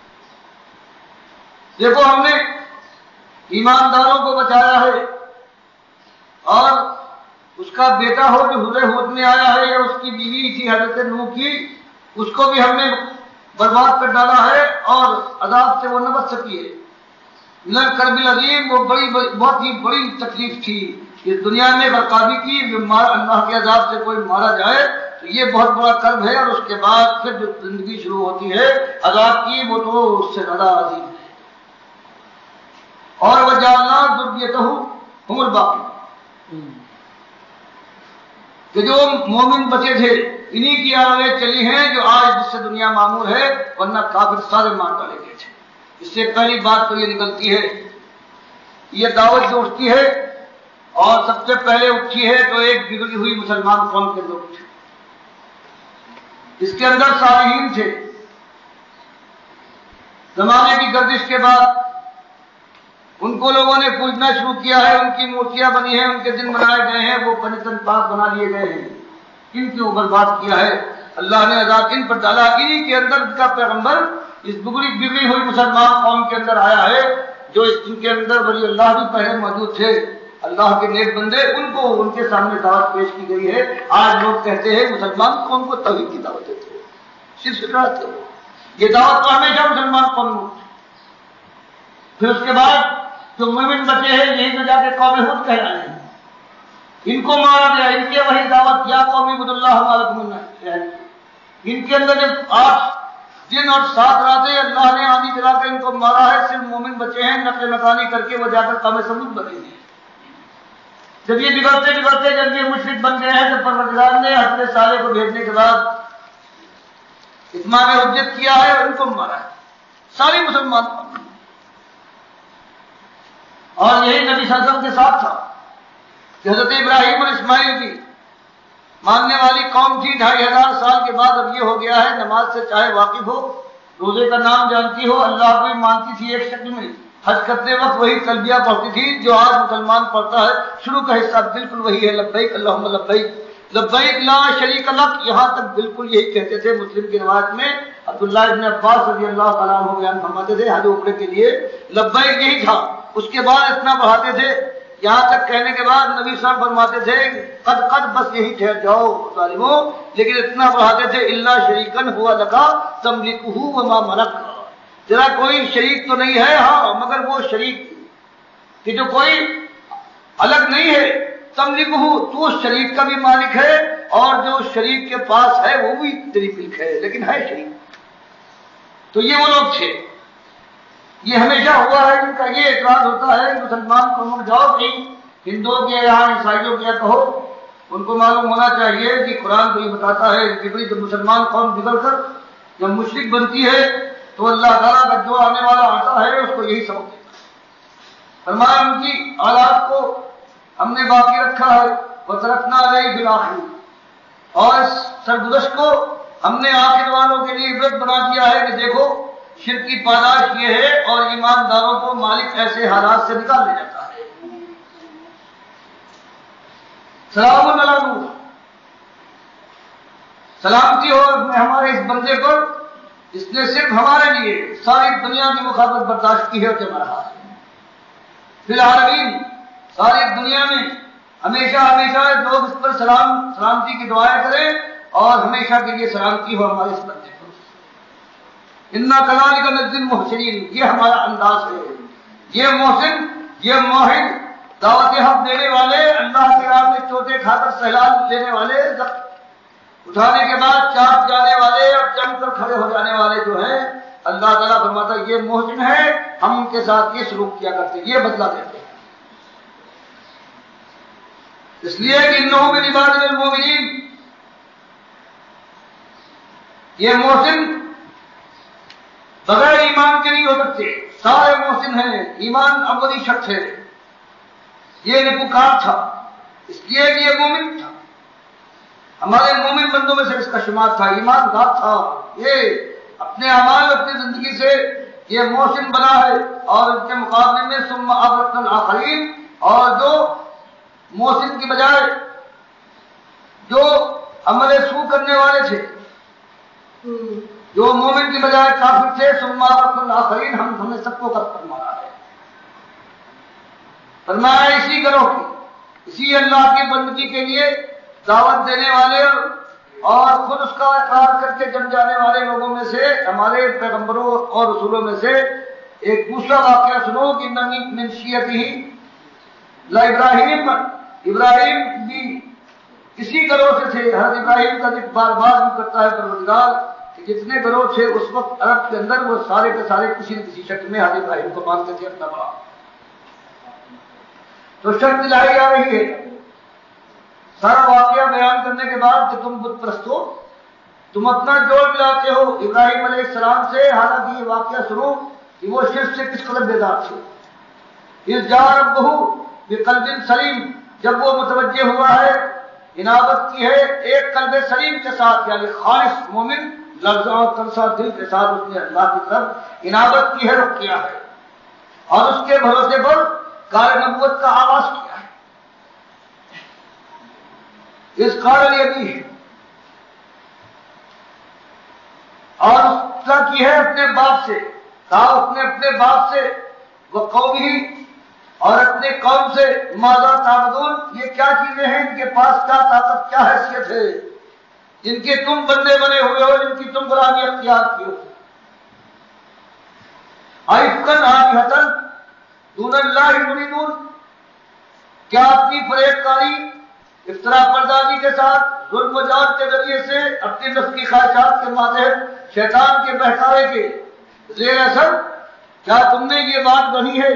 دیکھو ہم نے ایمانداروں کو بچایا ہے، اور اس کا بیٹا ہو جو حضر ہود میں آیا ہے یا اس کی بیوی تھی حضرت نوح کی، اس کو بھی ہم نے برباد کر ڈالا ہے اور عذاب سے وہ نہ بچ سکی ہے. من کرب العظیم، وہ بہت ہی بڑی تکلیف تھی اس دنیا میں برقابی کی. اللہ کے عذاب سے کوئی مارا جائے تو یہ بہت بڑا کرب ہے، اور اس کے بعد پھر جو زندگی شروع ہوتی ہے عذاب کی وہ تو اس سے زیادہ عظیم ہے. اور وجعلنا ذریتہ هم الباقین، کہ جو مومن بچے تھے انہی کی آگے چلی ہیں جو آج جس سے دنیا معمور ہے، ورنہ کافر سارے مار ڈالے گئے تھے. اس سے پہلی بات تو یہ نکلتی ہے، یہ دعوت جو اٹھتی ہے اور سب سے پہلے اٹھی ہے تو ایک بگڑی ہوئی مسلمان قوم کے لوگ تھے. اس کے اندر صالحین تھے. زمانے کی گردش کے بعد ان کو لوگوں نے پوجنا شروع کیا ہے، ان کی مورتیاں بنی ہیں، ان کے دن بنائے گئے ہیں، وہ پنتن پاک بنا لیے گئے ہیں. ان کے اوپر بات کیا ہے، اللہ نے عذاب ان پر ڈالا. انہی کے اندر کا پیغمبر اس بگڑی ہوئی مسلمان قوم کے اندر آیا ہے، جو اس کے اندر ولی اللہ بھی پہلے موجود تھے، اللہ کے نیک بندے، ان کو ان کے سامنے دعوت پیش کی گئی ہے. آج لوگ کہتے ہیں مسلمان قوم کو توحید کی دعوت دیتے ہیں، صرف فطرت ہے. یہ دعوت تو ہمیشہ مسلمان قوم میں. پھر اس کے بعد جو مومن بچے ہیں یہی تو جا کے قوم ہود کہلانے ہیں، ان کو مارا گیا. ان کے وہی دعوت کیا قومی عبد اللہ علیکم. ان کے اندر جب 8 دن اور 7 راتیں اللہ نے آندھی چلا کر ان کو مارا ہے، صرف مومن بچے ہیں، نقل مکانی کر کے وہ جا کر قوم سمود بنے ہیں. جب یہ بگڑتے بگڑتے جب یہ مشرک بن گئے ہیں تو پروردگار نے حضرت صالح کو بھیجنے کے بعد اتمام حجت کیا ہے اور ان کو مارا ہے، ساری مسلمان قوم. اور یہی نبی صلی اللہ علیہ وسلم کے ساتھ تھا کہ حضرت ابراہیم اور اسماعیل کی ماننے والی قوم تھی. 2500 سال کے بعد اب یہ ہو گیا ہے نماز سے چاہے واقف ہو، روزے کا نام جانتی ہو، اللہ کو مانتی تھی ایک شکل میں، حج کرتے وقت وہی تلبیہ پڑھتی تھی جو آج مسلمان پڑھتا ہے. شروع کا حصہ بالکل وہی ہے، لبیک اللہم لبیک لبیک لا شریک لک. یہاں تک بالکل یہی کہتے تھے. مسلم کی روایت میں عبداللہ ابن عباس رضی اللہ تعالیٰ عنہ بیان فرماتے تھے حج عمرے کے لیے لبیک یہی تھا. اس کے بعد اتنا بڑھاتے تھے، یہاں تک کہنے کے بعد نبی صاحب فرماتے تھے قد بس یہی ٹھہر جاؤ ظالموں، لیکن اتنا بڑھاتے تھے الا شریکن ہوا لگا تملکہ وما ملک. ذرا کوئی شریک تو نہیں ہے، ہاں مگر وہ شریک کہ جو کوئی الگ نہیں ہے. تملکہ تو اس شریک کا بھی مالک ہے، اور جو شریک کے پاس ہے وہ بھی تیری ملک ہے، لیکن ہے شریک. تو یہ وہ لوگ تھے. یہ ہمیشہ ہوا ہے جن کا یہ اعتراض ہوتا ہے کہ مسلمان قوموں جاؤ کہ ہندوؤں کے یہاں عیسائیوں کے کہو، ان کو معلوم ہونا چاہیے کہ قرآن کو یہ بتاتا ہے کہ جب مسلمان قوم بگڑ کر جب مشرک بنتی ہے تو اللہ تعالیٰ کا جو آنے والا آتا ہے اس کو یہی سبق دیتا ہے. فرمایا ان کی آلات کو ہم نے باقی رکھا ہے، وترکنا علیہ فی الآخرین، اور اس سرگزشت کو ہم نے آخر والوں کے لیے عبرت بنا دیا ہے کہ دیکھو شرک کی پاداش یہ ہے، اور ایمانداروں کو مالک ایسے حالات سے نکال لے جاتا ہے. سلام علی نوح، سلامتی ہو ہمارے اس بندے پر جس نے صرف ہمارے لیے ساری دنیا کی مخالفت برداشت کی ہے اور چلا رہا ہے. فی العالمین، ساری دنیا میں ہمیشہ ہمیشہ لوگ اس پر سلامتی کی دعائیں کریں، اور ہمیشہ کے لیے سلامتی ہو ہمارے اس بندے پر. انا کذالک نجزی المحسنین، یہ ہمارا انداز ہے. یہ محسن، یہ موحد، دعوت حق دینے والے، اللہ کے راہ میں چوٹے کھا کر سہلاب لینے والے، اٹھانے کے بعد چاپ جانے والے اور جم کر کھڑے ہو جانے والے جو ہیں، اللہ تعالیٰ فرماتا ہے یہ محسن ہے، ہم ان کے ساتھ یہ سلوک کیا کرتے ہیں، یہ بدلہ دیتے ہیں. اس لیے کہ انہم من عبادنا المؤمنین، یہ محسن بغیر ایمان کے نہیں ہو سکتے. سارے محسن ہیں، ایمان اولی شرط ہے. یہ نیکوکار تھا اس لیے کہ یہ مومن تھا، ہمارے مومن بندوں میں سے اس کا شمار تھا، ایماندار تھا. یہ اپنے اعمال اپنی زندگی سے یہ موسم بنا ہے، اور ان کے مقابلے میں ثم اغرقنا الاخرین، اور جو موسم کی بجائے جو عمل سو کرنے والے تھے، جو مومن کی بجائے کافر تھے، ثم اغرقنا الاخرین، ہم نے سب کو غرق فرمایا ہے۔ فرمایا اسی گروہ کی، اسی اللہ کی بندگی کے لیے دعوت دینے والے اور خود اس کا اقرار کر کے جم جانے والے لوگوں میں سے، ہمارے پیغمبروں اور رسولوں میں سے ایک دوسرا واقعہ سنو کہ من شیعتہ ابراہیم، ابراہیم بھی اسی گروہ سے تھے۔ حضرت ابراہیم کا ذکر بار بار بھی کرتا ہے پروردگار کہ جتنے گروہ تھے اس وقت عرب کے اندر، وہ سارے کے سارے کسی نہ کسی شکل میں حضرت ابراہیم کو مانتے تھے اپنا بڑا۔ تو شرط دلائی جا رہی ہے سارا واقعہ بیان کرنے کے بعد کہ تم بت پرست ہو، تم اپنا جوڑ ملاتے ہو ابراہیم علیہ السلام سے، حالانکہ یہ واقعہ سنو کہ وہ شرک سے کس قدر بیدار تھے۔ اس جا ربہ بقلب سلیم، جب وہ متوجہ ہوا ہے، انابت کی ہے ایک قلب سلیم کے ساتھ، یعنی خالص مومن لفظوں اور تنسا دل کے ساتھ اس نے اللہ کی طرف انابت کی ہے، رخ کیا ہے، اور اس کے بھروسے پر کار نبوت کا آغاز کیا ہے۔ اس قال یبی اور اس طرح کی ہے اپنے باپ سے، کہا اس نے اپنے باپ سے، وہ قومی اور اپنے قوم سے، ماذا تعبدون، یہ کیا چیزیں ہیں، ان کے پاس کیا طاقت، کیا حیثیت ہے، جن کے تم بندے بنے ہوئے ہو، جن کی تم غلامی اختیار کی ہو۔ ایفکن آلہۃ دون اللہ تریدون، کیا اپنی فریب کاری، افطرا پردازی کے ساتھ، ظلم و جور کے ذریعے سے، اپنی نفس کی خواہشات کے ماتحت شیطان کے بہکاوے کے زیر اثر، کیا تم نے یہ بات گنی ہے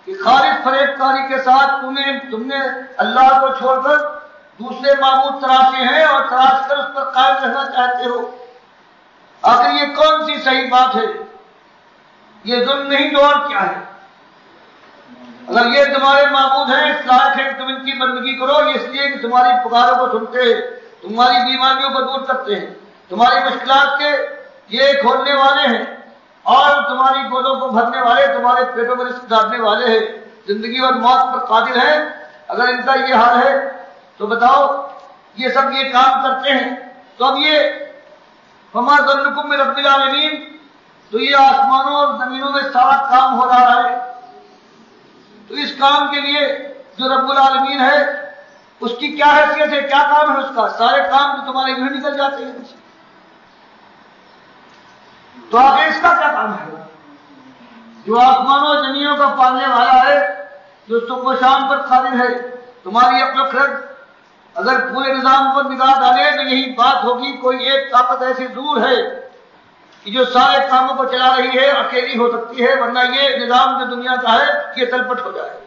کہ خالص فریب کاری کے ساتھ تم نے اللہ کو چھوڑ کر دوسرے معبود تراشے ہیں اور تراش کر اس پر قائم رہنا چاہتے ہو؟ آخر یہ کون سی صحیح بات ہے؟ یہ ظلم نہیں تو اور کیا ہے؟ اگر یہ تمہارے معبود ہیں، اس لائق ہے کہ تم ان کی بندگی کرو، یہ اس لیے کہ تمہاری پکاروں کو سنتے ہیں، تمہاری بیماریوں کو دور کرتے ہیں، تمہاری مشکلات کے یہ کھولنے والے ہیں، اور تمہاری گودوں کو بھرنے والے، تمہارے پیٹوں میں رزق ڈالنے والے ہیں، زندگی اور موت پر قادر ہیں۔ اگر ان کا یہ حال ہے تو بتاؤ، یہ سب یہ کام کرتے ہیں، تو اب یہ فما ظنکم برب العالمین، تو یہ آسمانوں اور زمینوں میں سارا کام ہو رہا ہے، تو اس کام کے لیے جو رب العالمین ہے اس کی کیا حیثیت ہے، کیا کام ہے اس کا؟ سارے کام تو تمہارے یوں نکل جاتے ہیں، تو آگے اس کا کیا کام ہے؟ جو آسمانوں اور زمینوں کا پالنے والا ہے، جو صبح و شام پر قادر ہے، تمہاری عقل و خرد اگر پورے نظام پر نگاہ ڈالے تو یہی بات ہوگی، کوئی ایک طاقت ایسی ضرور ہے کہ جو سارے کاموں کو چلا رہی ہے، اکیلی ہو سکتی ہے، ورنہ یہ نظام جو دنیا کا ہے یہ تلپٹ ہو جائے۔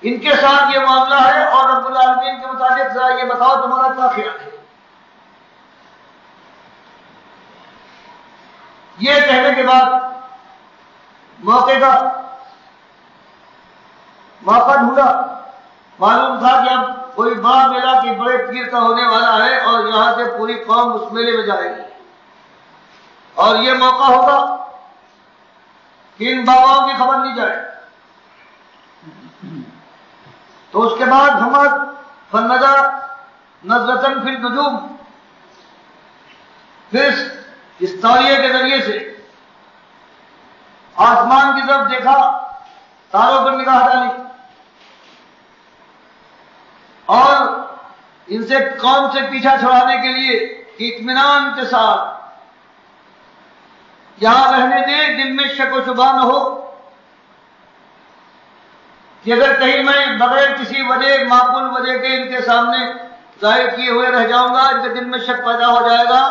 ان کے ساتھ یہ معاملہ ہے، اور رب العالمین کے مطابق ذرا یہ بتاؤ تمہارا کیا خیال ہے؟ یہ کہنے کے بعد موقع کا موقع ڈھونڈا، معلوم تھا کہ اب کوئی بڑا میلہ کہ بڑے پیر کا ہونے والا ہے، اور یہاں سے پوری قوم اس میلے میں جائے گی، اور یہ موقع ہوگا کہ ان باباؤں کی خبر لی جائے۔ تو اس کے بعد حمد فنظر نظرتن فی النجوم، پھر اس طاریہ کے ذریعے سے آسمان کی طرف دیکھا، تاروں پر نگاہ ڈالی، اور ان سے قوم سے پیچھا چھڑانے کے لیے اطمینان کے ساتھ یہاں رہنے دے، دل میں شک و شبہ نہ ہو کہ اگر کہیں میں بغیر کسی وجہ، معقول وجہ کے ان کے سامنے ظاہر کیے ہوئے رہ جاؤں گا، ان کے دل میں شک پیدا ہو جائے گا،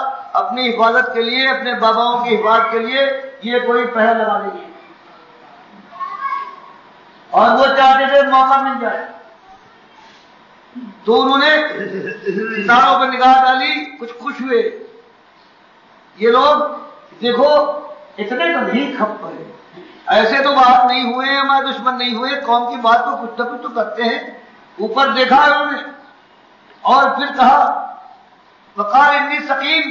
اپنی حفاظت کے لیے، اپنے باباؤں کی حفاظت کے لیے یہ کوئی پہل لگا دیں گے، اور وہ چاہتے تھے موقع مل جائے، تو انہوں نے ستاروں پر نگاہ ڈالی، کچھ خوش ہوئے، یہ لوگ دیکھو اتنے تو نہیں کھپ پڑے، ایسے تو بات نہیں ہوئے، ہمارے دشمن نہیں ہوئے، قوم کی بات کو کچھ نہ کچھ تو کرتے ہیں۔ اوپر دیکھا انہوں نے، اور پھر کہا وقال انی سقیم،